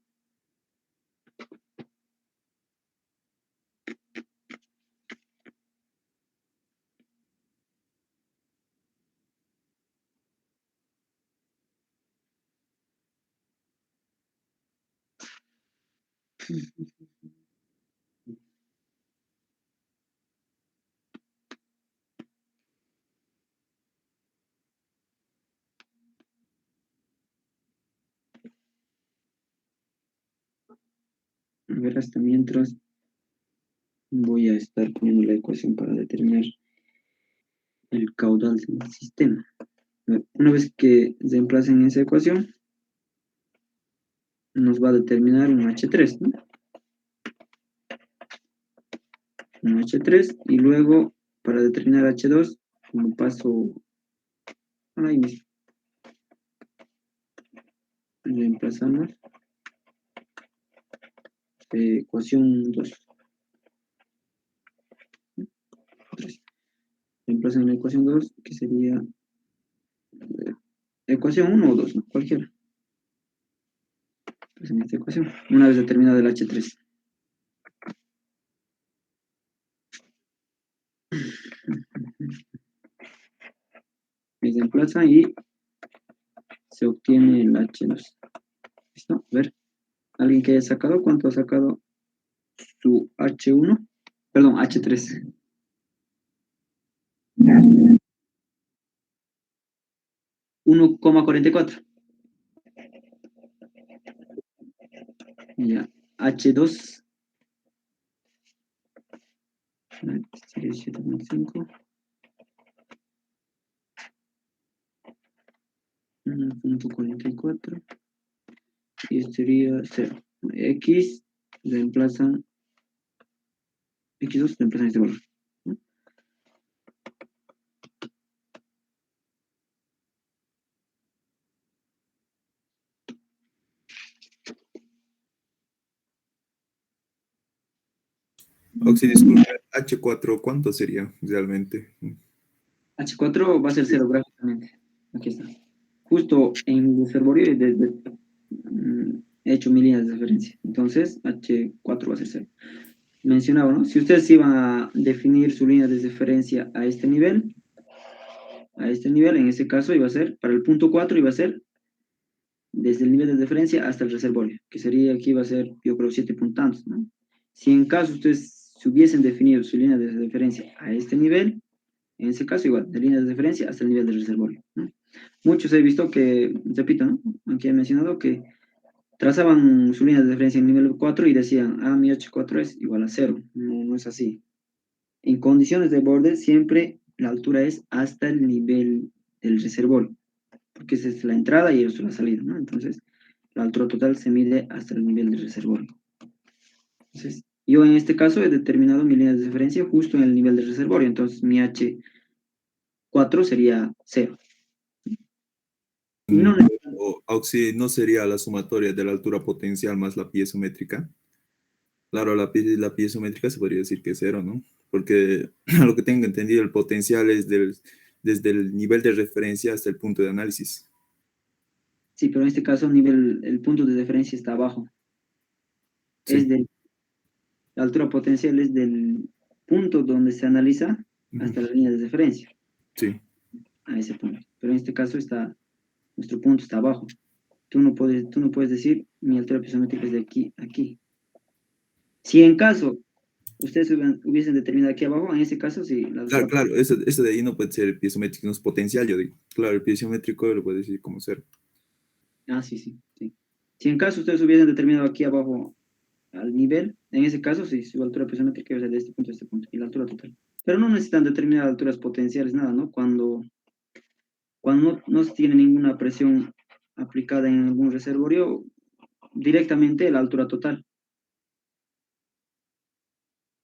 [SPEAKER 1] A ver, hasta mientras voy a estar poniendo la ecuación para determinar el caudal del sistema. Una vez que reemplacen esa ecuación, nos va a determinar un H3, ¿no? Un H3, y luego, para determinar H2, como paso ahí mismo, reemplazamos ecuación 2. Reemplazan la ecuación 2, que sería ecuación 1 o 2, ¿no? Cualquiera. Pues en esta ecuación, una vez determinado el H3. Y se reemplaza y se obtiene el H2. ¿Listo? A ver, alguien que haya sacado, ¿cuánto ha sacado su H1? Perdón, H3. 1,44. Ya, H2 sería 7.5. 1.44. Y esto sería 0. X reemplazan, X2 reemplazan este valor, ¿no?
[SPEAKER 3] Oxy, disculpe, H4, ¿cuánto sería realmente?
[SPEAKER 1] H4 va a ser 0 gráficamente. Aquí está. Justo en el reservorio he hecho 1000 líneas de referencia. Entonces, H4 va a ser 0. Mencionaba, ¿no? Si ustedes iban a definir su línea de referencia a este nivel, en ese caso iba a ser, para el punto 4 iba a ser desde el nivel de referencia hasta el reservorio, que sería aquí va a ser, yo creo, 7 puntantes, ¿no? Si en caso ustedes se hubiesen definido su línea de referencia a este nivel, en ese caso igual, de línea de referencia hasta el nivel del reservorio, ¿no? Muchos he visto que, repito, ¿no? Aquí he mencionado que trazaban su línea de referencia en nivel 4 y decían, mi H4 es igual a 0. No, no es así. En condiciones de borde, siempre la altura es hasta el nivel del reservorio, porque esa es la entrada y eso es la salida, ¿no? Entonces, la altura total se mide hasta el nivel del reservorio. Entonces, yo en este caso he determinado mi línea de referencia justo en el nivel del reservorio, entonces mi H4 sería 0. Y no,
[SPEAKER 3] O Oxy, ¿no sería la sumatoria de la altura potencial más la piezométrica? Claro, la piezométrica se podría decir que es 0, ¿no? Porque a lo que tengo entendido, el potencial es desde el nivel de referencia hasta el punto de análisis.
[SPEAKER 1] sí, pero en este caso el punto de referencia está abajo.
[SPEAKER 3] Sí.
[SPEAKER 1] La altura potencial es del punto donde se analiza hasta la línea de referencia.
[SPEAKER 3] Sí.
[SPEAKER 1] A ese punto. Pero en este caso nuestro punto está abajo. Tú no puedes decir mi altura piezométrica es de aquí a aquí. Si en caso ustedes hubiesen determinado aquí abajo, en ese caso sí.
[SPEAKER 3] Claro, eso de ahí no puede ser el piezométrico, no es potencial, yo digo. Claro, el piezométrico lo puede decir como 0.
[SPEAKER 1] Sí. Si en caso ustedes hubiesen determinado aquí abajo al nivel, en ese caso sí, su altura piezométrica es de este punto a este punto, y la altura total. Pero no necesitan determinar alturas potenciales, nada, ¿no? Cuando no se tiene ninguna presión aplicada en algún reservorio, directamente la altura total.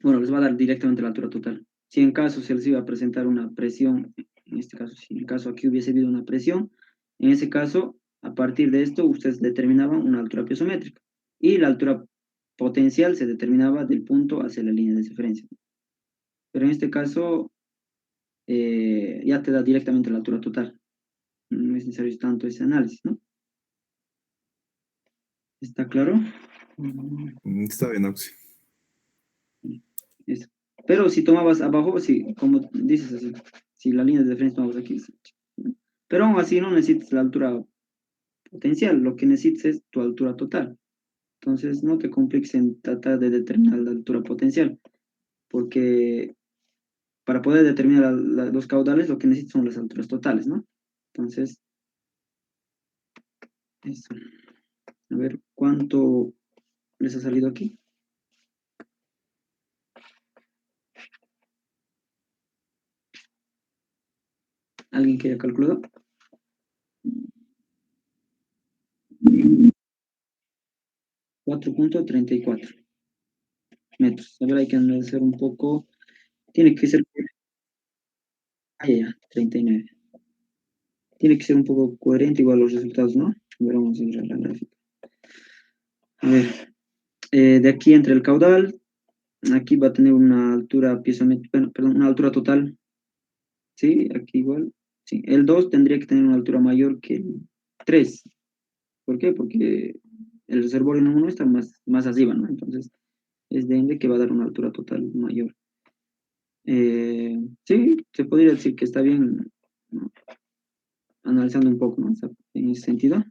[SPEAKER 1] Bueno, les va a dar directamente la altura total. Si en caso se les iba a presentar una presión, en este caso, si en el caso aquí hubiese habido una presión, en ese caso, a partir de esto, ustedes determinaban una altura piezométrica. Y la altura potencial se determinaba del punto hacia la línea de referencia. Pero en este caso, ya te da directamente la altura total. No es necesario tanto ese análisis, ¿no? ¿Está claro?
[SPEAKER 3] Está bien, Oxy.
[SPEAKER 1] Eso. Pero si tomabas abajo, sí, como dices así, si la línea de referencia tomabas aquí, sí. Pero aún así no necesitas la altura potencial, lo que necesitas es tu altura total. Entonces no te compliques en tratar de determinar la altura potencial, porque para poder determinar los caudales lo que necesitas son las alturas totales, ¿no? Entonces, eso. A ver, ¿cuánto les ha salido aquí? ¿Alguien quiere calcular? 4.34 metros. A ver, hay que analizar un poco. Tiene que ser. Ya, 39. Tiene que ser un poco coherente igual los resultados, ¿no? A ver, vamos a ir a la gráfica. A ver, de aquí entre el caudal, aquí va a tener una altura piezométrica, perdón, una altura total. Sí, aquí igual. Sí, el 2 tendría que tener una altura mayor que el 3. ¿Por qué? Porque el reservorio en 1 está más arriba, ¿no? Entonces, es de ende que va a dar una altura total mayor. Sí, se podría decir que está bien, ¿no? Analizando un poco, ¿no? O sea, en ese sentido.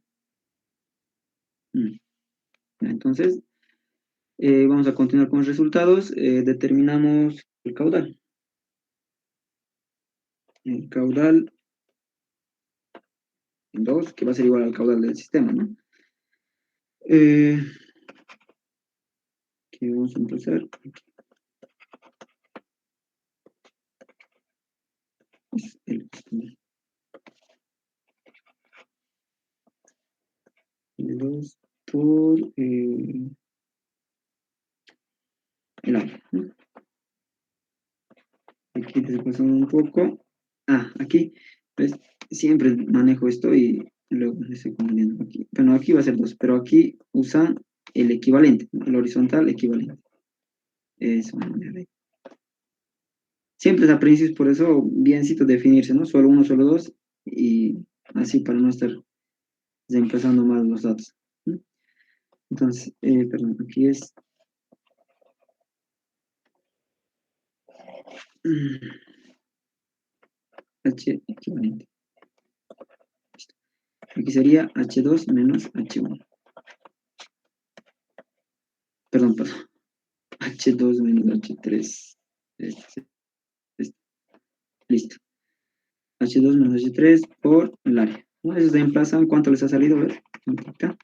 [SPEAKER 1] Entonces, vamos a continuar con los resultados. Determinamos el caudal. El caudal 2, que va a ser igual al caudal del sistema, ¿no? Que vamos a empezar. Es el 2 por el agua, ¿no? Aquí desglosamos un poco. Aquí, pues, siempre manejo esto y luego me estoy confundiendo aquí. Bueno, aquí va a ser 2, pero aquí usan el equivalente, ¿no? El horizontal equivalente. Eso, siempre es a principios, por eso biencito definirse, ¿no? Solo uno, solo dos, y así para no estar desempezando más los datos. ¿No? Entonces, perdón, aquí es H equivalente. Aquí sería H2 menos H1. Perdón. H2 menos H3. Este. Listo. H2 menos H3 por el área. ¿No? Eso se emplazan. ¿Cuánto les ha salido? A ver. Acá.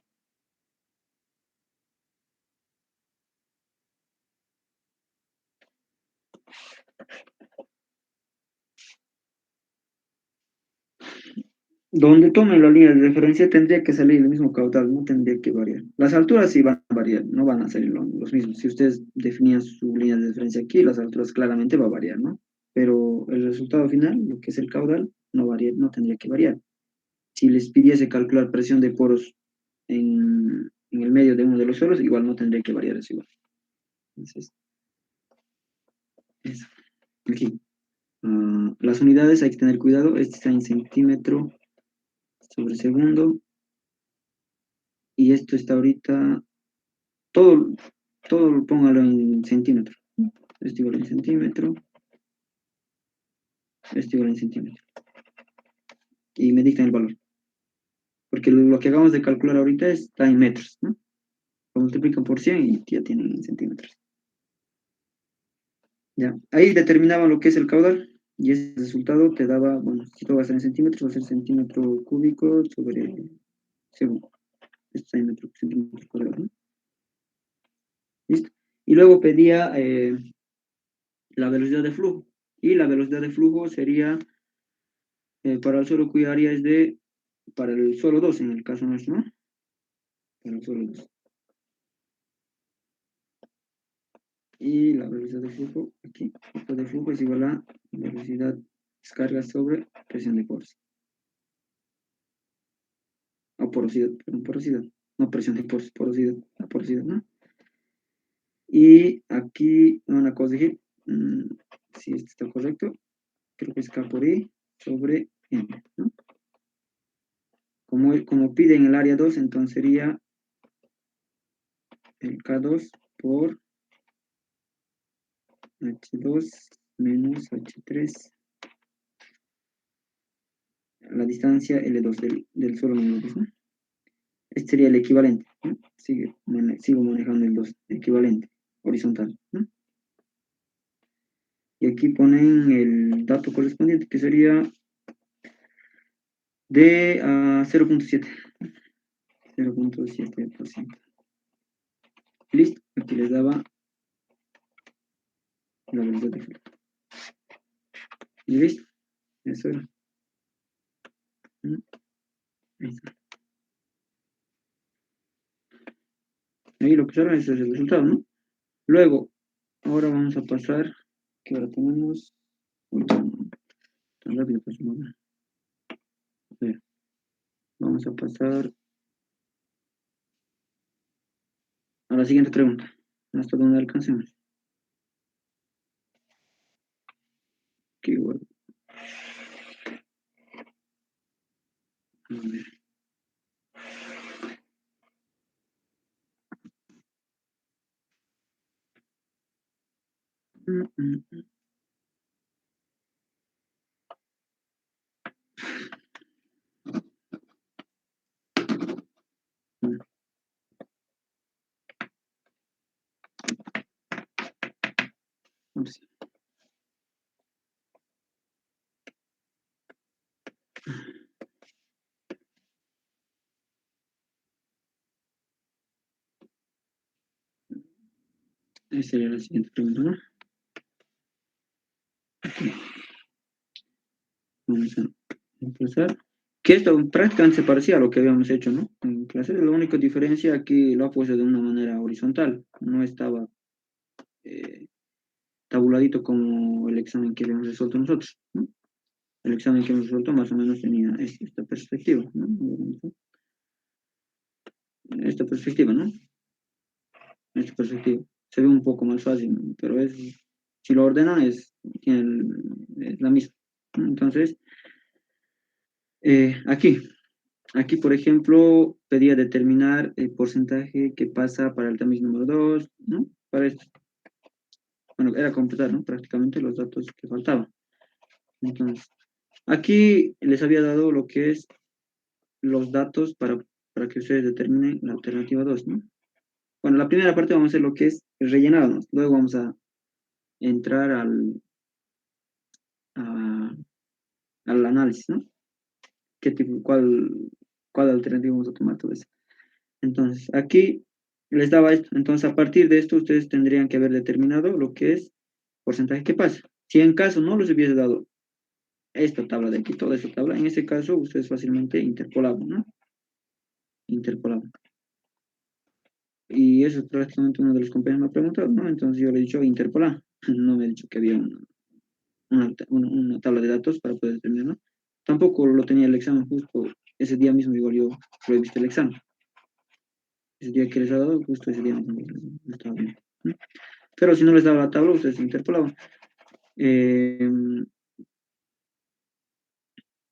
[SPEAKER 1] Donde tome la línea de referencia tendría que salir el mismo caudal, no tendría que variar. Las alturas sí van a variar, no van a salir los mismos. Si ustedes definían su línea de referencia aquí, las alturas claramente va a variar, ¿no? Pero el resultado final, lo que es el caudal, no varía, no tendría que variar. Si les pidiese calcular presión de poros en el medio de uno de los suelos, igual no tendría que variar eso igual. Entonces, eso. Aquí. Las unidades hay que tener cuidado, este está en centímetro sobre segundo, y esto está ahorita, todo póngalo en centímetro. Esto igual en centímetro, esto igual en centímetro. Y me dictan el valor. Porque lo que acabamos de calcular ahorita está en metros, ¿no? Lo multiplican por 100 y ya tienen en centímetros. Ya, ahí determinaban lo que es el caudal y ese resultado te daba, bueno, si todo va a ser en centímetros, va a ser centímetro cúbico sobre segundo. Esto está en centímetros cuadrados, ¿no? ¿Listo? Y luego pedía la velocidad de flujo. Y la velocidad de flujo sería para el suelo cuya área es de, para el suelo 2 en el caso nuestro, ¿no? Para el suelo 2. Y la velocidad de flujo, aquí, el de flujo es igual a velocidad descarga sobre presión de poros. O porosidad, perdón, porosidad. No presión de poros, porosidad, la porosidad, ¿no? Y aquí me van a corregir si esto está correcto. Creo que es K por I sobre M, ¿no? Como piden el área 2, entonces sería el K2 por H2 menos H3, la distancia L2 del suelo número 2, ¿no? Este sería el equivalente, ¿no? Sigo manejando el 2, equivalente, horizontal, ¿no? Y aquí ponen el dato correspondiente, que sería de 0.7, 0.7%. Listo, aquí les daba la velocidad de flujo. Y listo, eso era. Ahí está. Ahí lo que sale es el resultado, ¿no? Luego, ahora vamos a pasar, que ahora tenemos, uy, tan rápido pasó, ¿no? A ver, vamos a pasar a la siguiente pregunta, hasta donde alcancemos. Qué bueno. A ver. Mm, mm, mm. Ahora sí. Esa sería la siguiente pregunta, ¿no? Ok. Vamos a empezar. Que esto prácticamente se parecía a lo que habíamos hecho, ¿no? En clase, la única diferencia aquí lo ha puesto de una manera horizontal. No estaba tabuladito como el examen que habíamos resuelto nosotros, ¿no? El examen que hemos resuelto más o menos tenía esta perspectiva, ¿no? Esta perspectiva, ¿no? Esta perspectiva. se ve un poco más fácil, ¿no? Pero si lo ordenan es la misma, ¿no? Entonces, aquí, por ejemplo, pedía determinar el porcentaje que pasa para el tamiz número 2, ¿no? Para esto. Bueno, era completar, ¿no? Prácticamente los datos que faltaban. Entonces, aquí les había dado lo que es los datos para que ustedes determinen la alternativa 2, ¿no? Bueno, la primera parte vamos a hacer lo que es el rellenado, ¿no? Luego vamos a entrar a- al análisis, ¿no? ¿Qué tipo, cuál alternativa vamos a tomar? Todo eso. Entonces, aquí les daba esto. Entonces, a partir de esto, ustedes tendrían que haber determinado lo que es porcentaje que pasa. Si en caso no les hubiese dado esta tabla de aquí, toda esta tabla, en ese caso, ustedes fácilmente interpolaban, ¿no? Interpolaban. Y eso es prácticamente uno de los compañeros me ha preguntado, ¿no? Entonces yo le he dicho interpolar. No me ha dicho que había una tabla de datos para poder determinar, ¿no? Tampoco lo tenía el examen justo ese día mismo, igual yo lo he visto el examen. Ese día que les ha dado, justo ese día mismo lo estaba viendo, ¿no? Pero si no les daba la tabla, ustedes interpolaban. Eh,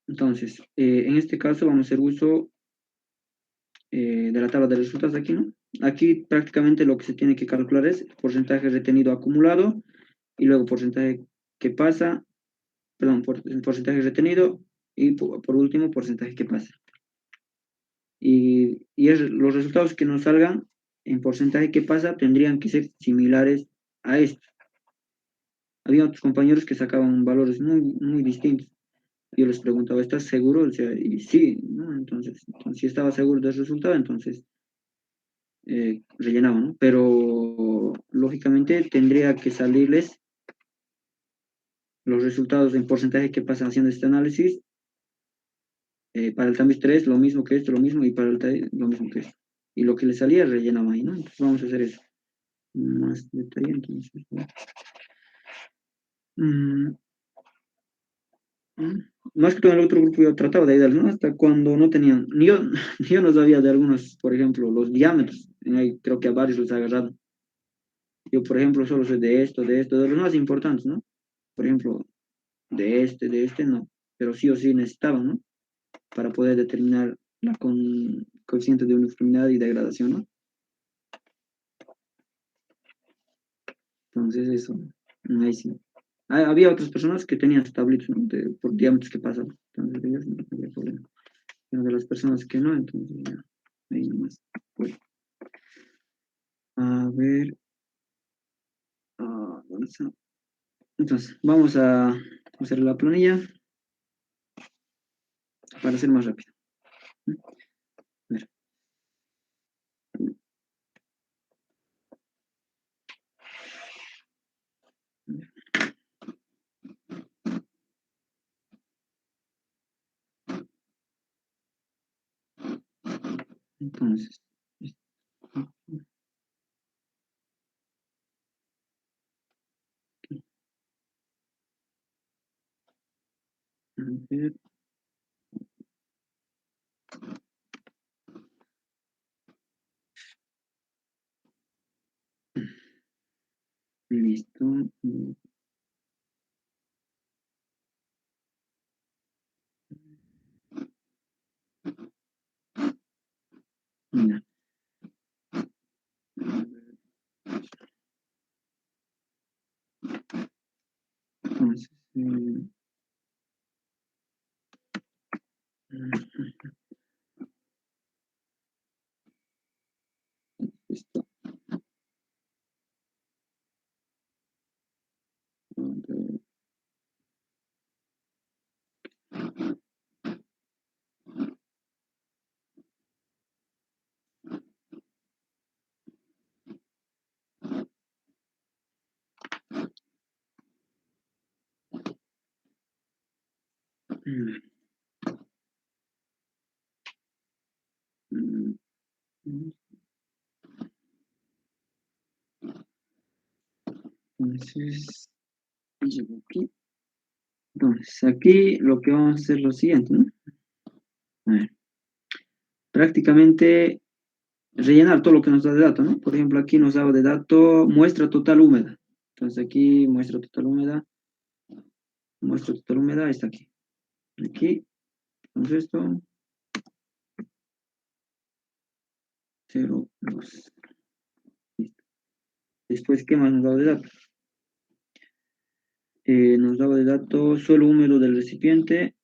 [SPEAKER 1] entonces, en este caso vamos a hacer uso de la tabla de resultados aquí, ¿no? Aquí prácticamente lo que se tiene que calcular es porcentaje retenido acumulado y luego porcentaje que pasa, perdón, porcentaje retenido y por último porcentaje que pasa. Y los resultados que nos salgan en porcentaje que pasa tendrían que ser similares a esto. Había otros compañeros que sacaban valores muy, muy distintos. Yo les preguntaba, ¿estás seguro? O sea, y sí, ¿no? Entonces, si estaba seguro del resultado, entonces rellenaba, ¿no? Pero lógicamente tendría que salirles los resultados en porcentaje que pasan haciendo este análisis. Para el TAMIS 3, lo mismo que esto, lo mismo, y para el TAI, lo mismo que esto. Y lo que le salía, rellenaba ahí, ¿no? Entonces vamos a hacer eso. Más detalle, entonces. Mm, mm. Más que todo en el otro grupo yo trataba de ayudarles, ¿no? Hasta cuando no tenían, ni yo, ni yo no sabía de algunos, por ejemplo, los diámetros. Ahí creo que a varios les ha agarrado. Yo, por ejemplo, solo sé de esto, de los más importantes, ¿no? Por ejemplo, de este, no. Pero sí o sí necesitaban, ¿no? Para poder determinar la coeficiente de uniformidad y degradación, ¿no? Entonces, eso, ahí sí. Había otras personas que tenían sus tablitas, ¿no? Por diámetros que pasaban. Entonces, ellas no había problema. Pero de las personas que no, entonces ya, ahí nomás. Pues, a ver. ¿Dónde está? Entonces, vamos a hacer la planilla para ser más rápido. A ver. Entonces, a ver. Listo. Mira. Entonces, listo. Entonces, llego aquí. Entonces, aquí lo que vamos a hacer es lo siguiente, ¿no? A ver, prácticamente rellenar todo lo que nos da de dato, ¿no? Por ejemplo, aquí nos daba de dato muestra total húmeda. Entonces aquí muestra total húmeda está aquí. Aquí, entonces esto, 0, 2. Listo. Después, ¿qué más nos daba de dato? Nos daba de dato suelo húmedo del recipiente.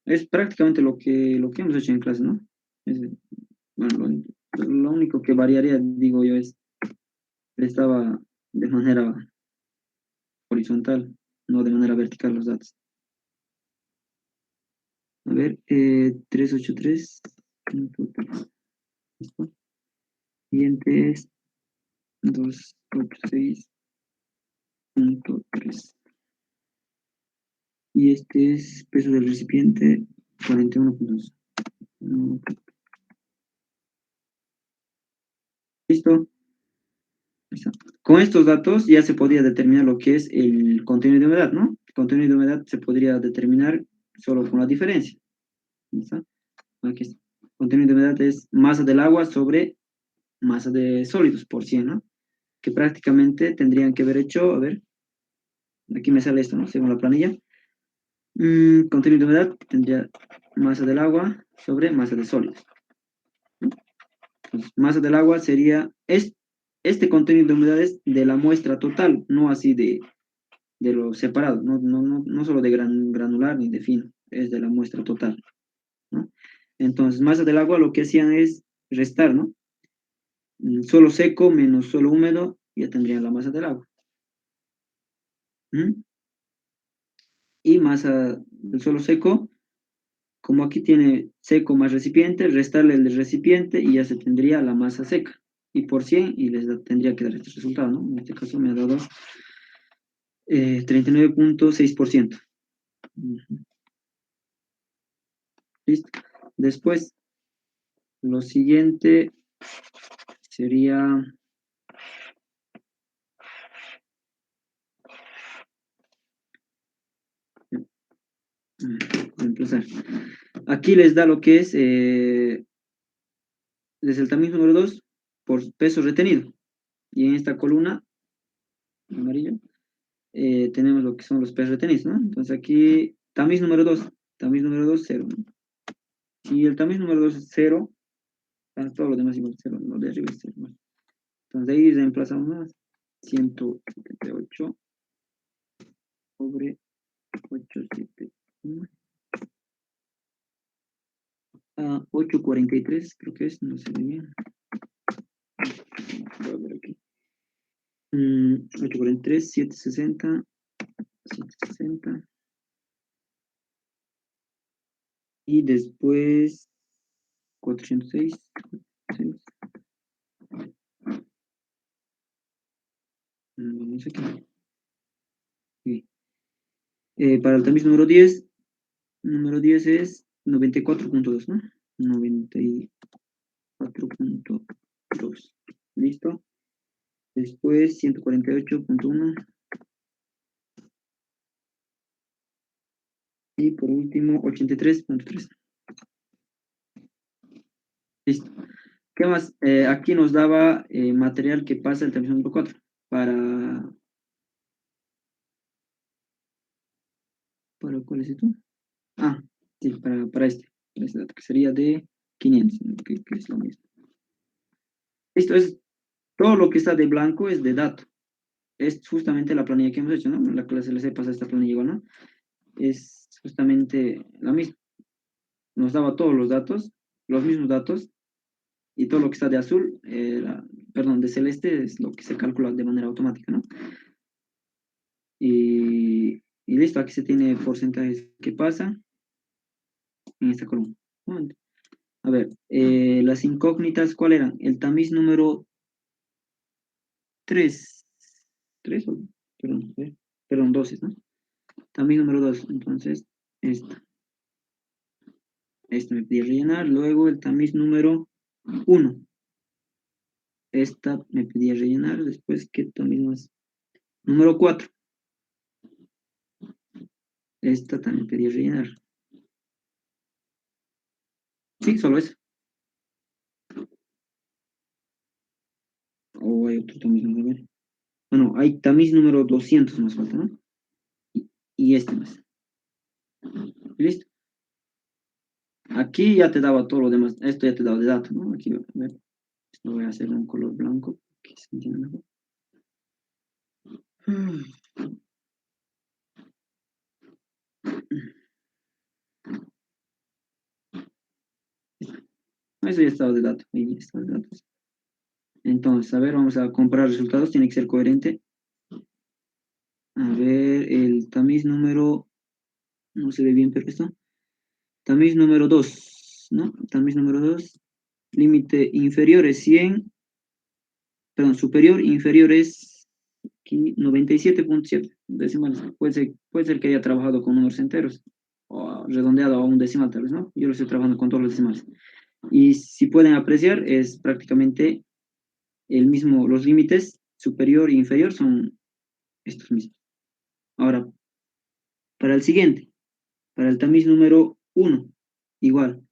[SPEAKER 1] Es prácticamente lo que hemos hecho en clase, ¿no? Bueno, lo único que variaría, digo yo, es estaba de manera horizontal, no de manera vertical los datos. A ver, 383. ¿Listo? Siguiente es 286.3. Y este es peso del recipiente, 41.2. ¿Listo? Listo. Con estos datos ya se podría determinar lo que es el contenido de humedad, ¿no? El contenido de humedad se podría determinar solo con la diferencia. ¿Listo? Aquí está. Contenido de humedad es masa del agua sobre masa de sólidos por 100, ¿no? Que prácticamente tendrían que haber hecho, a ver, aquí me sale esto, ¿no? Según la planilla. Contenido de humedad tendría masa del agua sobre masa de sólidos. Entonces, masa del agua sería, este contenido de humedad es de la muestra total, no así de lo separado, no solo de granular ni de fino, es de la muestra total, ¿no? Entonces, masa del agua lo que hacían es restar, ¿no? Suelo seco menos suelo húmedo, ya tendrían la masa del agua. ¿Mm? Y masa del suelo seco, como aquí tiene seco más recipiente, restarle el recipiente y ya se tendría la masa seca. Y por 100, y tendría que dar este resultado, ¿no? En este caso me ha dado 39.6%. ¿Listo? Después, lo siguiente sería... empezar. Aquí les da lo que es desde el tamiz número 2 por peso retenido. Y en esta columna, amarillo, tenemos lo que son los pesos retenidos, ¿no? Entonces aquí, tamiz número 2, 0, ¿no? Si el tamiz número 2 es 0, todo lo demás igual 0, lo de arriba es 0, ¿no? Entonces ahí reemplazamos más, 178 sobre 871. 843, creo que es, no sé muy bien. Voy a ver aquí. 843, 760, 760. Y después 406. Vamos aquí. Sí. Para el tamiz número 10 es 94.2, ¿no? 94.2. ¿Listo? Después 148.1. Y por último 83.3. Listo. ¿Qué más? Aquí nos daba material que pasa el tamiz número 4 para ¿cuál es esto? Ah, sí, para este dato, que sería de 500, ¿no? que es lo mismo. Esto es, todo lo que está de blanco es de dato. Es justamente la planilla que hemos hecho, ¿no? En la clase les he pasado esta planilla igual, ¿no? Es justamente la misma. Nos daba todos los datos, los mismos datos, y todo lo que está de azul, perdón, de celeste es lo que se calcula de manera automática, ¿no? Y listo, aquí se tiene porcentajes que pasan en esta columna. A ver, las incógnitas, ¿cuál eran? El tamiz número 3. 3 o, perdón, a ver, perdón, 12, ¿no? Tamiz número 2, entonces, esta. Esta me pedía rellenar. Luego el tamiz número 1. Esta me pedía rellenar. Después, ¿qué tamiz más? Número 4. Esta también pedía rellenar. Sí, solo eso. otro tamiz, vamos a ver. Bueno, hay tamiz número 200 más falta, ¿no? Y este más. ¿Listo? Aquí ya te daba todo lo demás. Esto ya te daba de dato, ¿no? Aquí, a ver. Esto voy a hacer un color blanco, que se entienda mejor. Eso ya estaba de dato. Ahí está de datos. Entonces, a ver, vamos a comparar resultados. Tiene que ser coherente. A ver, el tamiz número... No se ve bien, pero esto. Tamiz número 2, ¿no? Tamiz número 2. Límite inferior es 100. Perdón, superior, inferior es aquí 97.7 decimales. Puede ser que haya trabajado con números enteros o redondeado a un decimal tal vez, ¿no? Yo lo estoy trabajando con todos los decimales. Y si pueden apreciar, es prácticamente el mismo, los límites superior e inferior son estos mismos. Ahora, para el siguiente, para el tamiz número 1, igual.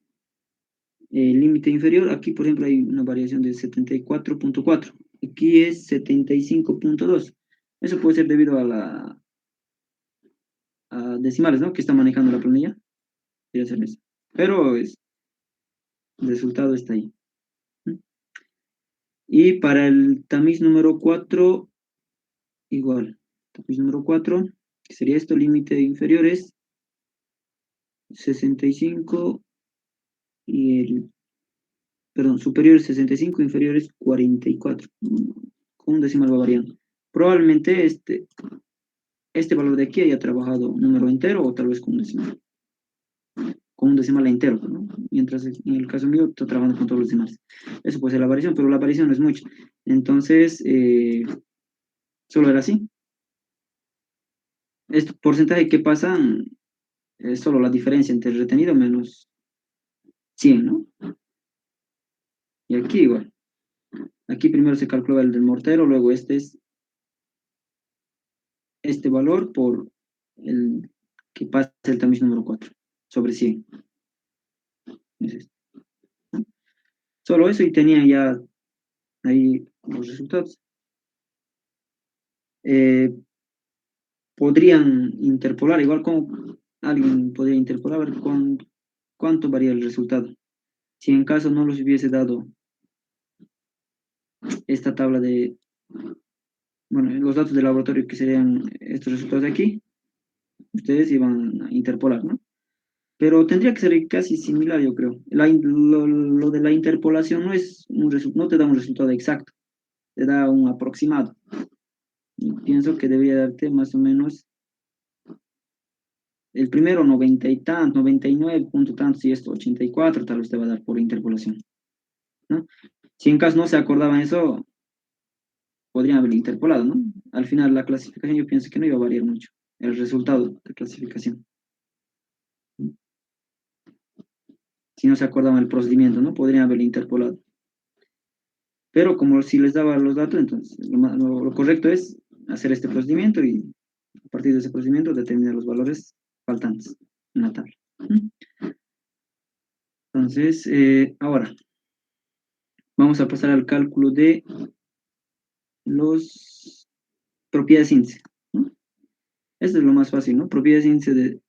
[SPEAKER 1] El límite inferior, aquí por ejemplo hay una variación de 74.4, aquí es 75.2. Eso puede ser debido a decimales, ¿no? Que está manejando la planilla. Quiere hacer eso. Pero el resultado está ahí. Y para el tamiz número 4, igual. Tamiz número 4, que sería esto, límite inferior es 65 y el, perdón, superior es 65, inferior es 44. Con un decimal va variando. Probablemente este valor de aquí haya trabajado número entero o tal vez con un decimal entero, ¿no? Mientras en el caso mío estoy trabajando con todos los decimales. Eso puede ser la variación, pero la variación no es mucha. Entonces, solo era así. Este porcentaje que pasa es solo la diferencia entre el retenido menos 100, ¿no? Y aquí igual. Aquí primero se calcula el del mortero, luego este es este valor por el que pasa el tamiz número 4 sobre 100. Es esto, ¿no? Solo eso y tenía ya ahí los resultados. Podrían interpolar, igual como alguien podría interpolar, a ver cuánto varía el resultado. Si en caso no los hubiese dado esta tabla de, bueno, los datos del laboratorio que serían estos resultados de aquí, ustedes iban a interpolar, ¿no? Pero tendría que ser casi similar, yo creo. Lo de la interpolación no es no te da un resultado exacto, te da un aproximado. Y pienso que debería darte más o menos el primero 90 y tanto, 99 punto tantos y esto 84 tal vez te va a dar por interpolación, ¿no? Si en caso no se acordaban eso, podrían haber interpolado, ¿no? Al final la clasificación yo pienso que no iba a variar mucho, el resultado de clasificación. Si no se acordaban el procedimiento, ¿no? Podrían haber interpolado. Pero como si les daba los datos, entonces lo correcto es hacer este procedimiento y a partir de ese procedimiento determinar los valores faltantes en la tabla. Entonces, ahora vamos a pasar al cálculo de los propiedades índice, ¿no? Esto es lo más fácil, ¿no? Propiedades índice de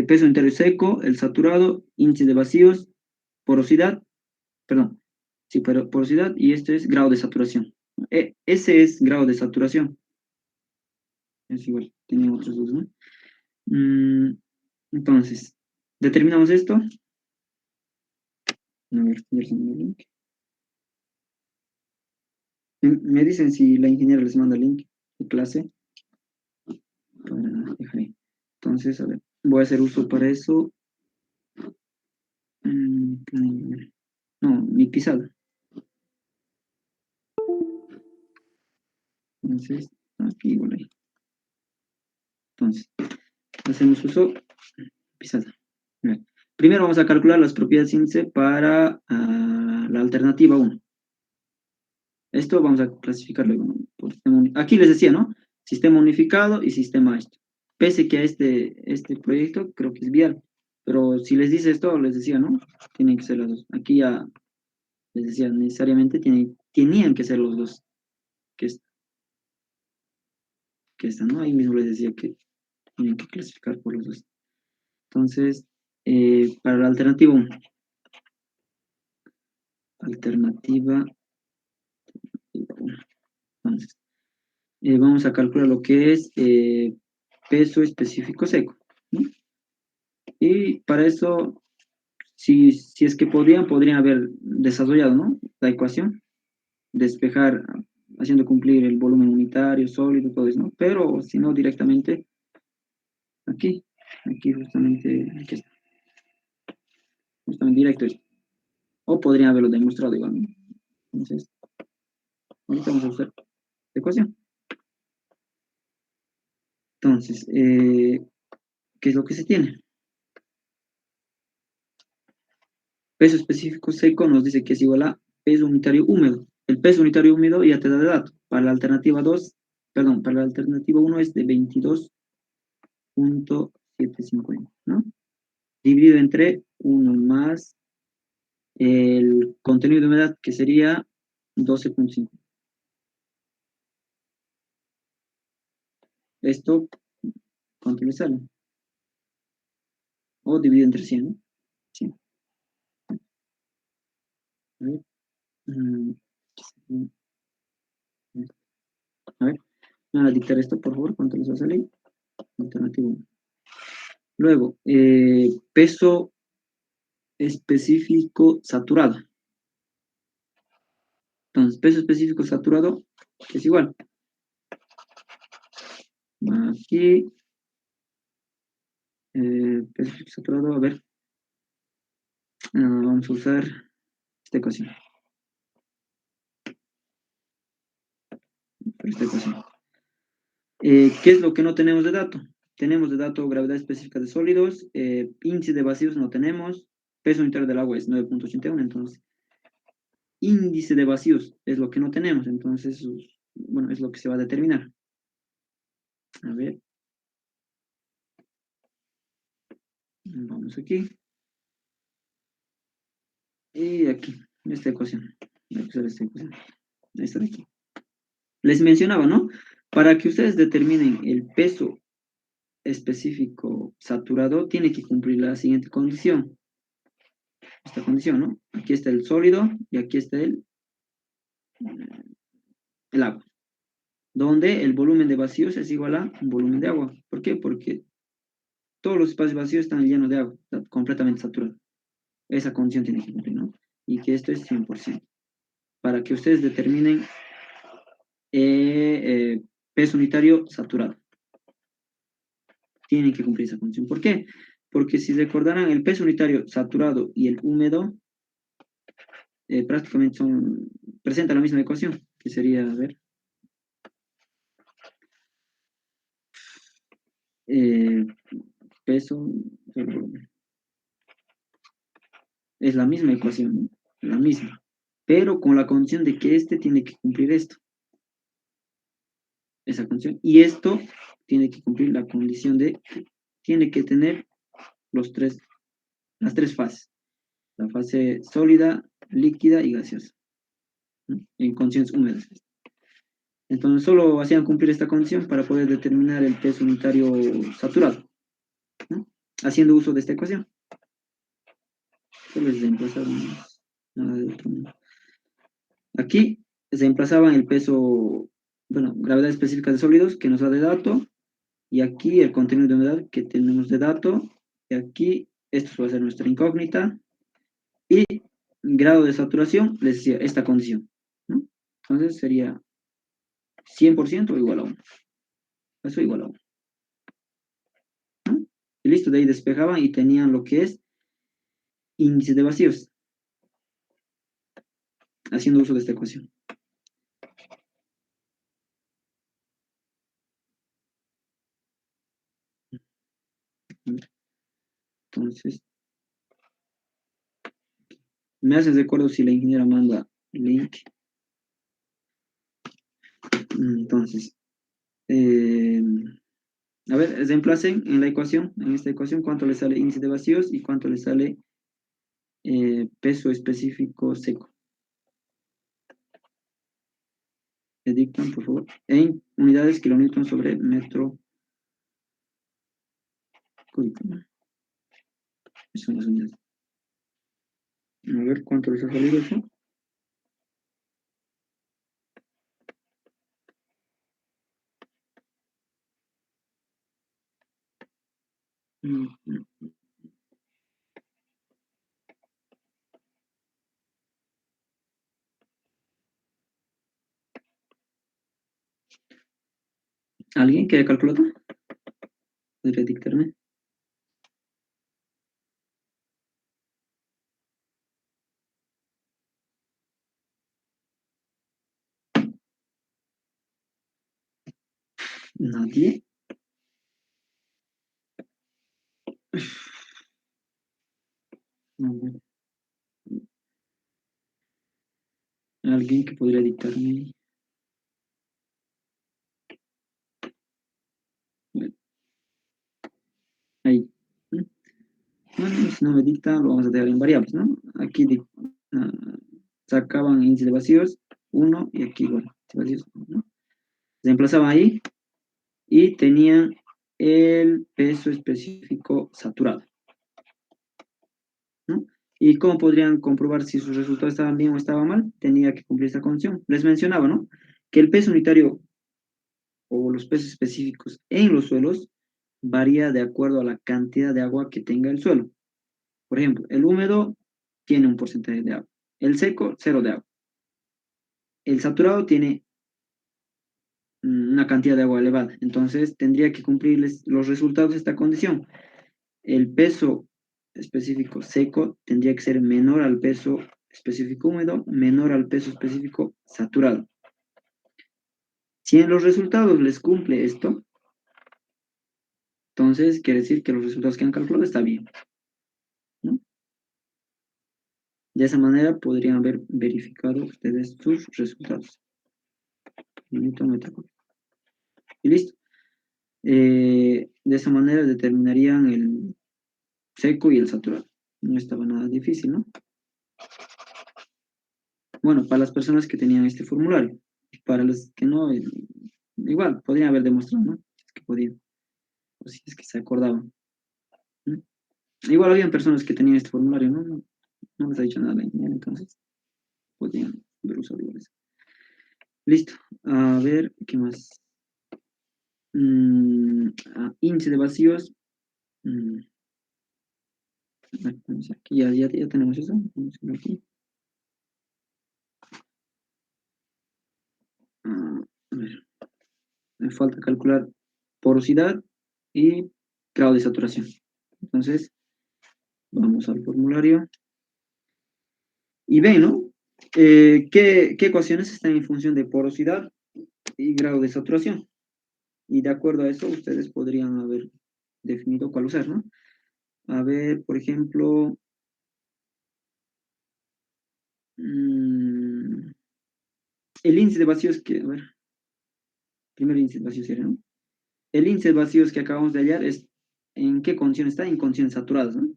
[SPEAKER 1] peso entero seco, el saturado, índice de vacíos, porosidad, perdón, sí, pero porosidad y este es grado de saturación. Ese es grado de saturación. Es igual, tenía otros dos, ¿no? Entonces, determinamos esto. A ver, el link. Me dicen si la ingeniera les manda el link de clase. Para dejar ahí. Entonces, a ver, voy a hacer uso para eso. No, mi pisada. Entonces, aquí igual ahí. Entonces, hacemos uso pisada. Primero vamos a calcular las propiedades índice para la alternativa 1. Esto vamos a clasificarlo, ¿no? Por aquí les decía, ¿no? Sistema unificado y sistema esto. Pese que a este proyecto creo que es vial, pero si les dice esto, les decía, ¿no? Tienen que ser los dos. Aquí ya les decía, necesariamente tenían que ser los dos. que esta, ¿no? Ahí mismo les decía que tienen que clasificar por los dos. Entonces, para la alternativa 1. Alternativa 1. Entonces, vamos a calcular lo que es peso específico seco, ¿no? Y para eso, si es que podrían haber desarrollado, ¿no?, la ecuación, despejar, haciendo cumplir el volumen unitario, sólido, todo eso, ¿no? Pero si no, directamente aquí justamente, aquí está, justamente directo esto. O podrían haberlo demostrado igual, ¿no? Entonces, ahorita vamos a usar la ecuación. Entonces, ¿qué es lo que se tiene? Peso específico seco nos dice que es igual a peso unitario húmedo. El peso unitario húmedo ya te da de dato. Para la alternativa 2, perdón, para la alternativa 1 es de 22.750, ¿no? Dividido entre 1 más el contenido de humedad, que sería 12.5. Esto, ¿cuánto le sale? O dividido entre 100, ¿no? 100. A ver. A ver, van a dictar esto, por favor, ¿cuánto les va a salir? Alternativa 1. Luego, peso específico saturado. Entonces, peso específico saturado es igual. Aquí, peso específico saturado, a ver. Vamos a usar esta ecuación. ¿Qué es lo que no tenemos de dato? Tenemos de dato gravedad específica de sólidos, índice de vacíos no tenemos, peso unitario del agua es 9.81, entonces índice de vacíos es lo que no tenemos, entonces, bueno, es lo que se va a determinar. A ver. Vamos aquí. Y aquí, esta ecuación. Voy a usar esta ecuación. Esta de aquí. Les mencionaba, ¿no? Para que ustedes determinen el peso específico saturado, tiene que cumplir la siguiente condición. Esta condición, ¿no? Aquí está el sólido y aquí está el agua. Donde el volumen de vacíos es igual a un volumen de agua. ¿Por qué? Porque todos los espacios vacíos están llenos de agua, está completamente saturado. Esa condición tiene que cumplir, ¿no? Y que esto es 100%. Para que ustedes determinen peso unitario saturado. Tienen que cumplir esa condición. ¿Por qué? Porque si recordarán, el peso unitario saturado y el húmedo prácticamente presentan la misma ecuación, que sería, a ver, peso, es la misma ecuación, ¿no? La misma, pero con la condición de que este tiene que cumplir esto, esa condición, y esto tiene que cumplir la condición de que tiene que tener las tres fases, la fase sólida, líquida y gaseosa, ¿no? En condiciones húmedas. Entonces solo hacían cumplir esta condición para poder determinar el peso unitario saturado, ¿no? Haciendo uso de esta ecuación. Solo les reemplazaron nada de otro. Aquí reemplazaban el peso, bueno, gravedad específica de sólidos que nos da de dato, y aquí el contenido de humedad que tenemos de dato, y aquí esto va a ser nuestra incógnita, y grado de saturación, les decía, esta condición, ¿no? Entonces sería 100% o igual a 1. Eso igual a 1. ¿No? Y listo, de ahí despejaban y tenían lo que es índice de vacíos, haciendo uso de esta ecuación. Entonces, me haces de acuerdo si la ingeniera manda link. Entonces, a ver, reemplacen en la ecuación, en esta ecuación, cuánto le sale índice de vacíos y cuánto le sale peso específico seco. Le dictan, por favor. En unidades kilonewton sobre metro cúbico, ¿no? Esas son las unidades. A ver cuánto les ha salido eso. ¿Alguien quiere calcularlo? ¿Podría dictarme? ¿Nadie? No, bueno. ¿Alguien que podría dictarme? Bueno, ahí. ¿Mm? Bueno, si no me dicta, lo vamos a dejar en variables, ¿no? Aquí ah, sacaban índice de vacíos, 1, y aquí, bueno, índice de vacíos, ¿no? Se emplazaban ahí y tenían el peso específico saturado, ¿no? ¿Y cómo podrían comprobar si sus resultados estaban bien o estaban mal? Tenía que cumplir esta condición. Les mencionaba, ¿no? Que el peso unitario o los pesos específicos en los suelos varía de acuerdo a la cantidad de agua que tenga el suelo. Por ejemplo, el húmedo tiene un porcentaje de agua, el seco, cero de agua. El saturado tiene una cantidad de agua elevada, entonces tendría que cumplirles los resultados de esta condición. El peso específico seco tendría que ser menor al peso específico húmedo, menor al peso específico saturado. Si en los resultados les cumple esto, entonces quiere decir que los resultados que han calculado están bien, ¿no? De esa manera podrían haber verificado ustedes sus resultados. Y listo. De esa manera determinarían el seco y el saturado. No estaba nada difícil, ¿no? Bueno, para las personas que tenían este formulario. Para los que no, igual, podrían haber demostrado, ¿no? Si es que podían, o si es que se acordaban, ¿no? Igual habían personas que tenían este formulario, ¿no? No les ha dicho nada la ingeniera, entonces podrían haber usado igual eso. Listo. A ver, ¿qué más? Índice de vacíos. Mm, a ver, aquí ya tenemos eso. Vamos a ver aquí. A ver, me falta calcular porosidad y grado de saturación. Entonces, vamos al formulario. Y ven, ¿no? ¿Qué ecuaciones están en función de porosidad y grado de saturación? Y de acuerdo a eso, ustedes podrían haber definido cuál usar, ¿no? A ver, por ejemplo, el índice de vacíos que, a ver, primero índice de vacíos sería, ¿no? El índice de vacíos que acabamos de hallar es, ¿en qué condición está? En condiciones saturadas, ¿no?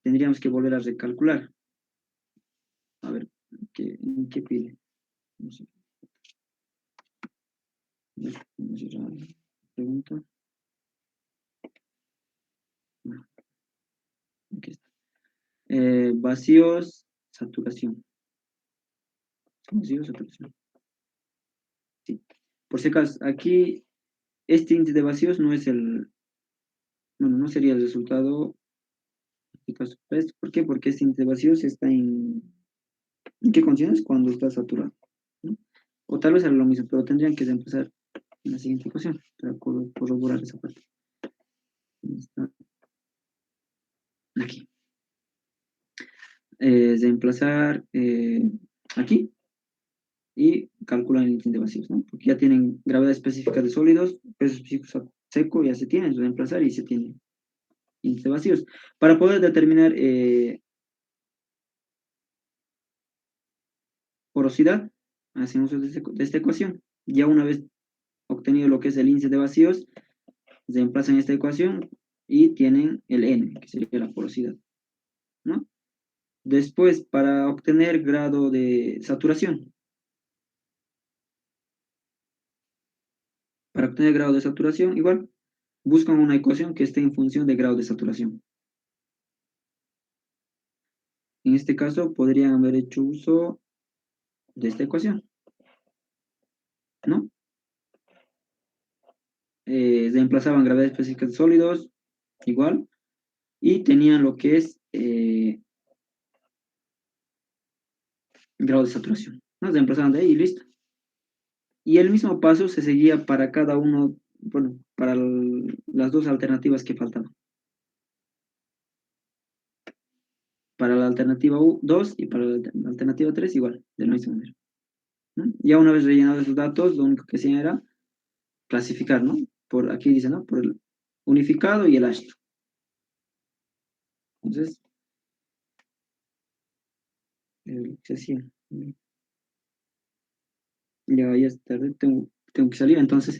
[SPEAKER 1] Tendríamos que volver a recalcular. A ver, ¿en qué pide? No sé. Vamos a cerrar la pregunta. Bueno, aquí está. Vacíos, saturación. Vacíos, saturación. Sí. Por si acaso, aquí este índice de vacíos no es bueno, no sería el resultado. ¿Por qué? Porque este índice de vacíos está ¿en qué condiciones? Cuando está saturado, ¿no? O tal vez era lo mismo, pero tendrían que empezar en la siguiente ecuación para corroborar esa parte. Está aquí. Reemplazar aquí y calculan el índice de vacíos, ¿no? Porque ya tienen gravedad específica de sólidos, peso específico seco, ya se tiene, reemplazar y se tiene índice de vacíos. Para poder determinar porosidad, hacemos uso de esta ecuación. Ya una vez obtenido lo que es el índice de vacíos, reemplazan esta ecuación y tienen el N, que sería la porosidad, ¿no? Después, para obtener grado de saturación, Para obtener grado de saturación, igual, buscan una ecuación que esté en función de grado de saturación. En este caso, podrían haber hecho uso de esta ecuación, ¿no? Reemplazaban gravedades específicas de sólidos, igual, y tenían lo que es grado de saturación, ¿no? Reemplazaban de ahí y listo. Y el mismo paso se seguía para cada uno, bueno, para las dos alternativas que faltaban. Para la alternativa 2 y para la alternativa 3 igual, de la misma manera, ¿no? Ya una vez rellenados esos datos, lo único que hacían era clasificar, ¿no? Por aquí dice, ¿no? Por el unificado y el astro. Entonces, se hacía. Ya es tarde, tengo que salir. Entonces,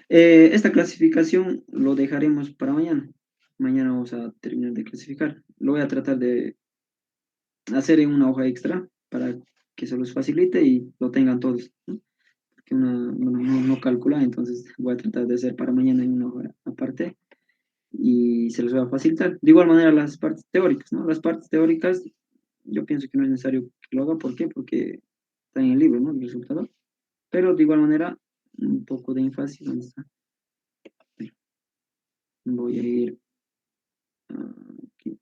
[SPEAKER 1] esta clasificación lo dejaremos para mañana. Mañana vamos a terminar de clasificar. Lo voy a tratar de hacer en una hoja extra para que se los facilite y lo tengan todos, ¿no? Porque no calcula, entonces voy a tratar de hacer para mañana en una hoja aparte y se los voy a facilitar. De igual manera las partes teóricas, ¿no? Las partes teóricas yo pienso que no es necesario que lo haga. ¿Por qué? Porque está en el libro, ¿no? El resultado. Pero de igual manera, un poco de énfasis. ¿Dónde está? Voy a ir aquí.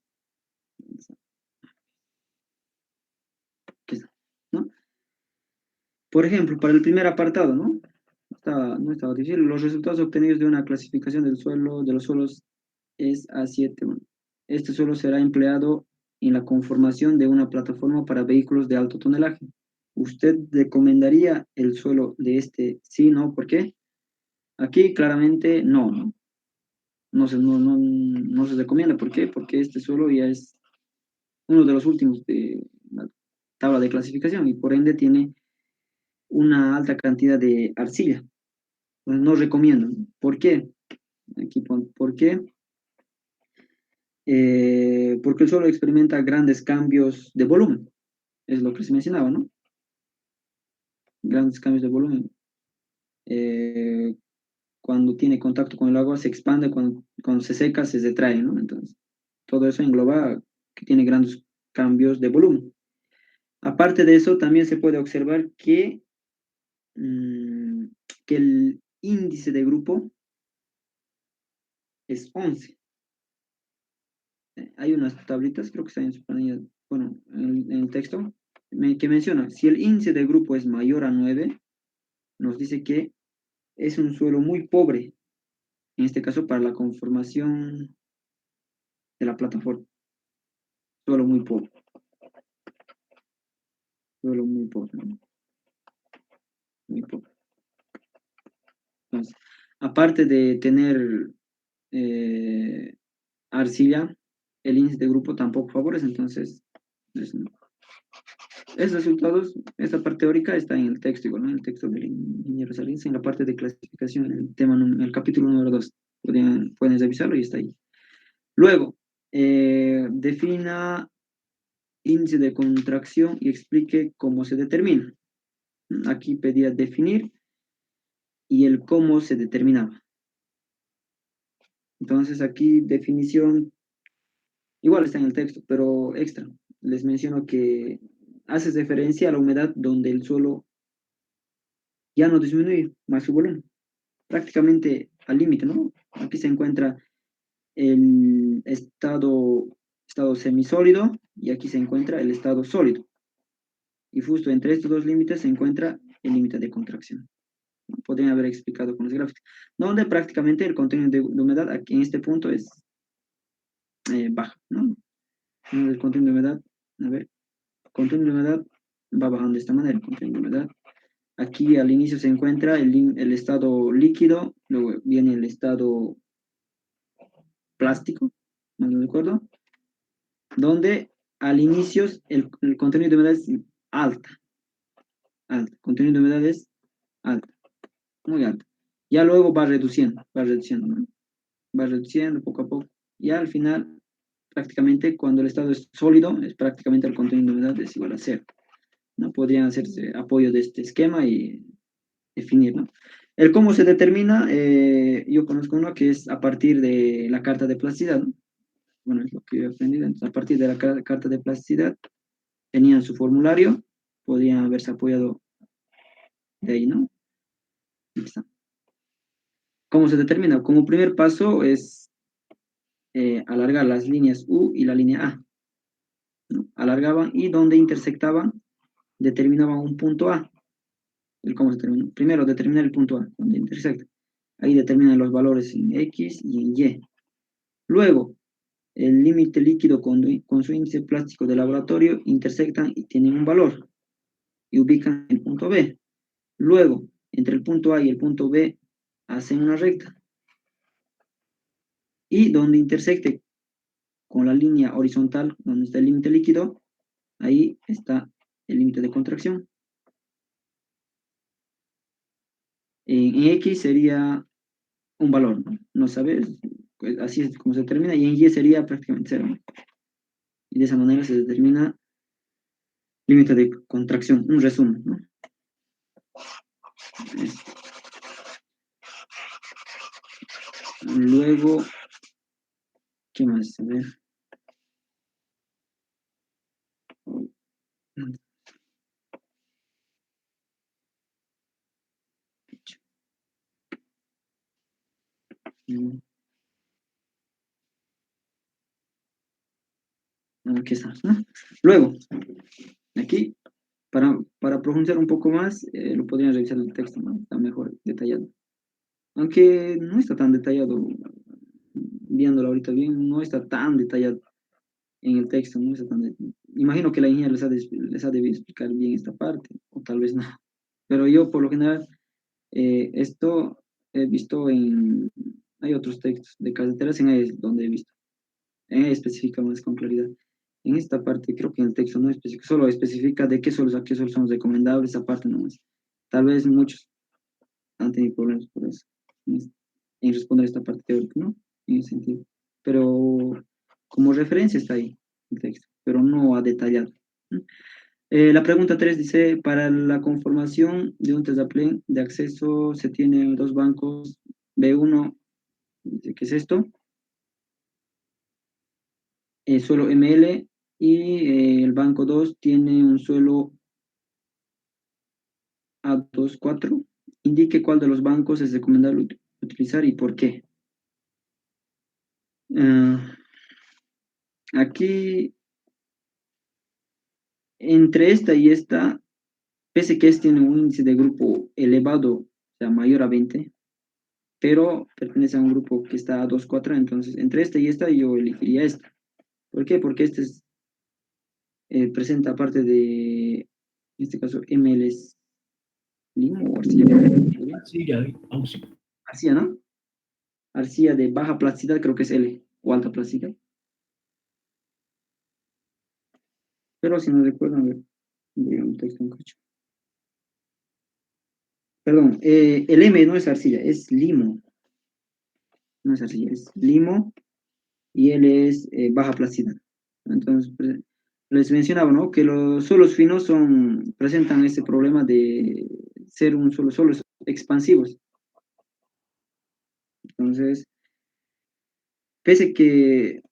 [SPEAKER 1] Aquí está, ¿no? Por ejemplo, para el primer apartado, ¿no? No estaba difícil. Los resultados obtenidos de una clasificación del suelo, de los suelos es A7. Bueno, este suelo será empleado en la conformación de una plataforma para vehículos de alto tonelaje. ¿Usted recomendaría el suelo de este? Sí, no, ¿por qué? Aquí claramente no, ¿no? No se recomienda. ¿Por qué? Porque este suelo ya es uno de los últimos de la tabla de clasificación y por ende tiene una alta cantidad de arcilla. Entonces, no recomiendo. ¿Por qué? Aquí ¿por qué? Porque el suelo experimenta grandes cambios de volumen. Es lo que se mencionaba, ¿no? Grandes cambios de volumen. Cuando tiene contacto con el agua se expande, cuando se seca se retrae, ¿no? Entonces, todo eso engloba que tiene grandes cambios de volumen. Aparte de eso, también se puede observar que el índice de grupo es 11. Hay unas tablitas, creo que están en su planilla, bueno, en el texto, que menciona, si el índice de grupo es mayor a 9, nos dice que es un suelo muy pobre, en este caso para la conformación de la plataforma. Suelo muy pobre. Suelo muy pobre, ¿no? Muy pobre. Entonces, aparte de tener arcilla, el índice de grupo tampoco favorece, entonces, esos resultados, esta parte teórica está en el texto, igual, ¿no? En el texto del ingeniero Salins, en la parte de clasificación, en el tema, en el capítulo número 2. Pueden revisarlo y está ahí. Luego, defina índice de contracción y explique cómo se determina. Aquí pedía definir y el cómo se determinaba. Entonces aquí definición, igual está en el texto, pero extra. Les menciono que hace referencia a la humedad donde el suelo ya no disminuye más su volumen, prácticamente al límite, ¿no? Aquí se encuentra el estado semisólido y aquí se encuentra el estado sólido. Y justo entre estos dos límites se encuentra el límite de contracción. Podrían haber explicado con los gráficos, donde prácticamente el contenido de humedad aquí en este punto es baja, ¿no? El contenido de humedad, a ver, contenido de humedad va bajando de esta manera, el contenido de humedad. Aquí al inicio se encuentra el estado líquido, luego viene el estado plástico, ¿no me acuerdo? Donde al inicio el contenido de humedad es alta, el contenido de humedad es alta, muy alta. Ya luego va reduciendo, ¿no? Va reduciendo poco a poco. Y al final, prácticamente cuando el estado es sólido, es prácticamente el contenido de humedad es igual a 0. ¿No? Podrían hacerse apoyo de este esquema y definir, ¿no? El cómo se determina, yo conozco uno que es a partir de la carta de plasticidad, ¿no? Bueno, es lo que yo he aprendido. Entonces, a partir de la carta de plasticidad, tenían su formulario, podían haberse apoyado de ahí, ¿no? Aquí está. ¿Cómo se determina? Como primer paso es alargar las líneas U y la línea A, ¿no? Alargaban y donde intersectaban, determinaban un punto A. ¿El cómo se determina? Primero, determinar el punto A, donde intersecta. Ahí determinan los valores en X y en Y. Luego, el límite líquido con su índice plástico de laboratorio intersectan y tienen un valor y ubican el punto B. Luego, entre el punto A y el punto B, hacen una recta. Y donde intersecte con la línea horizontal, donde está el límite líquido, ahí está el límite de contracción. En X sería un valor, ¿no? No sabes, pues así es como se determina, y en Y sería prácticamente cero, ¿no? Y de esa manera se determina límite de contracción, un resumen, ¿no? Luego, ¿qué más? A ver. Aquí está, ¿no? Luego, aquí, para profundizar un poco más, lo podrían revisar el texto, ¿no? Está mejor detallado. Aunque no está tan detallado, viéndolo ahorita bien, no está tan detallado en el texto, no está tan imagino que la ingeniera les ha debido explicar bien esta parte, o tal vez no. Pero yo, por lo general, esto he visto hay otros textos de carreteras en ahí es donde he visto, especifica más con claridad. En esta parte, creo que en el texto no especifica, solo especifica de a qué soluciones recomendables, esa parte nomás. Tal vez muchos han tenido problemas por eso, en responder esta parte teórica, ¿no? En ese sentido. Pero como referencia está ahí el texto, pero no ha detallado, ¿no? La pregunta 3 dice, para la conformación de un terraplén de acceso se tienen dos bancos B1, ¿qué es esto? Suelo ML y el banco 2 tiene un suelo A24. Indique cuál de los bancos es recomendable utilizar y por qué. Aquí, entre esta y esta, pese que este tiene un índice de grupo elevado, o sea, mayor a 20, pero pertenece a un grupo que está a 2,4, entonces entre esta y esta yo elegiría esta. ¿Por qué? Porque este presenta aparte de, en este caso, MLS limo o arcilla. Arcilla, ¿no? Arcilla de baja plasticidad, creo que es L, o alta plasticidad. Pero si no recuerdan, a ver, voy a un texto en cacho. Perdón, el M no es arcilla, es limo. No es arcilla, es limo y L es baja plasticidad. Entonces, les mencionaba, ¿no? Que los suelos finos presentan este problema de ser suelos expansivos. Entonces, pese que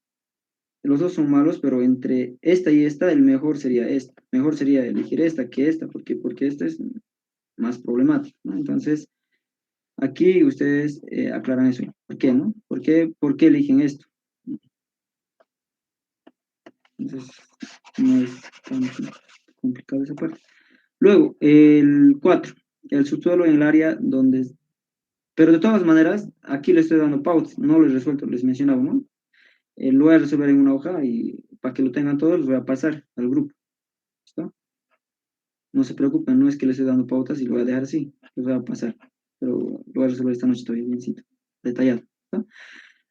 [SPEAKER 1] los dos son malos, pero entre esta y esta, el mejor sería esta. Mejor sería elegir esta que esta, porque esta es más problemática, ¿no? Entonces, aquí ustedes aclaran eso. ¿Por qué, no? ¿Por qué eligen esto? Entonces, no es tan complicado esa parte. Luego, el 4, el subsuelo en el área donde... Pero de todas maneras, aquí le estoy dando pautas, no lo he resuelto, les mencionaba, ¿no? Lo voy a resolver en una hoja y para que lo tengan todos, los voy a pasar al grupo. ¿Está? No se preocupen, no es que les estoy dando pautas y lo voy a dejar así, los voy a pasar. Pero lo voy a resolver esta noche todavía biencito, detallado. ¿Está?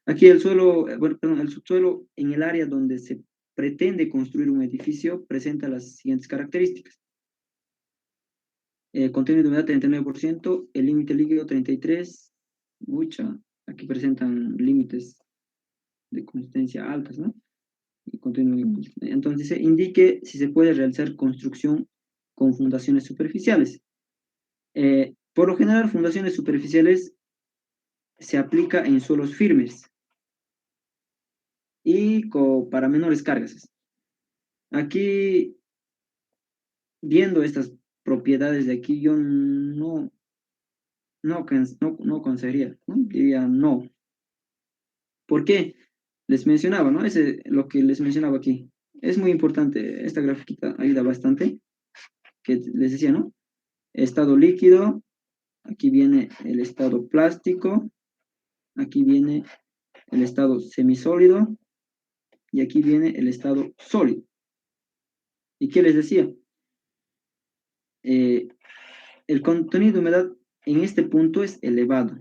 [SPEAKER 1] Aquí el suelo, bueno, perdón, el subsuelo en el área donde se pretende construir un edificio presenta las siguientes características. Contenido de humedad 39%, el límite líquido 33%, mucha, aquí presentan límites de consistencia altas, ¿no? Y entonces dice, indique si se puede realizar construcción con fundaciones superficiales. Por lo general, fundaciones superficiales se aplica en suelos firmes y para menores cargas. Aquí, viendo estas propiedades de aquí, yo no conseguiría, ¿no? Diría no. ¿Por qué? Les mencionaba, ¿no? Lo que les mencionaba aquí. Es muy importante, esta gráfica ayuda bastante, que les decía, ¿no? Estado líquido, aquí viene el estado plástico, aquí viene el estado semisólido y aquí viene el estado sólido. ¿Y qué les decía? El contenido de humedad en este punto es elevado.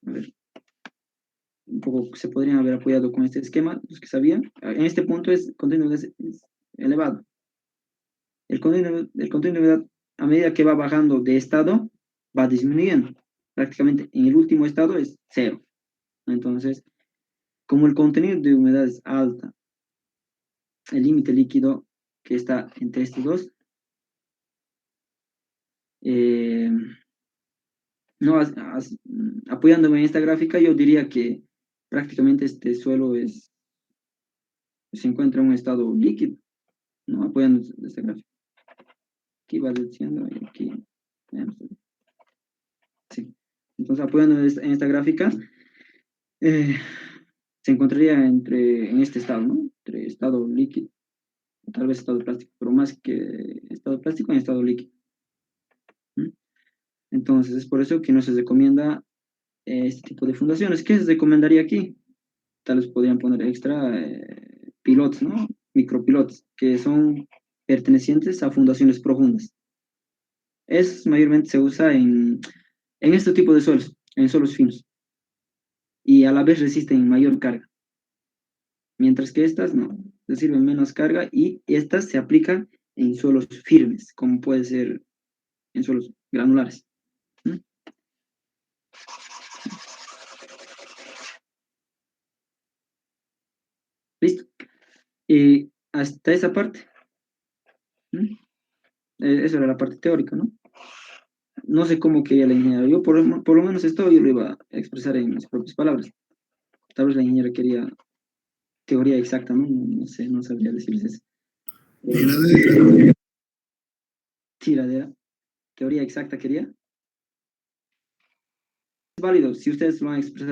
[SPEAKER 1] A ver, un poco se podrían haber apoyado con este esquema, los que sabían. En este punto el contenido es elevado. El contenido de humedad, a medida que va bajando de estado, va disminuyendo. Prácticamente en el último estado es cero. Entonces, como el contenido de humedad es alta, el límite líquido que está entre estos dos, no, apoyándome en esta gráfica, yo diría que prácticamente este suelo se encuentra en un estado líquido, ¿no? Apoyándose en esta gráfica. Aquí va diciendo y aquí. Sí. Entonces, apoyando en esta gráfica, se encontraría en este estado, ¿no? Entre estado líquido, tal vez estado plástico, pero más que estado plástico en estado líquido. ¿Mm? Entonces, es por eso que no se recomienda este tipo de fundaciones. ¿Qué se recomendaría aquí? Tal vez podrían poner extra pilots, ¿no? Micropilots, que son pertenecientes a fundaciones profundas. Es mayormente se usa en este tipo de suelos, en suelos finos, y a la vez resisten mayor carga, mientras que estas no, reciben menos carga y estas se aplican en suelos firmes, como puede ser en suelos granulares. ¿Mm? ¿Listo? Y hasta esa parte. ¿Mm? Eso era la parte teórica, ¿no? No sé cómo quería la ingeniera. Yo por lo menos esto yo lo iba a expresar en mis propias palabras. Tal vez la ingeniera quería teoría exacta, ¿no? No sé, no sabría decirles eso.
[SPEAKER 4] Tiradera.
[SPEAKER 1] Tiradera. Teoría exacta quería. Es válido si ustedes lo han expresado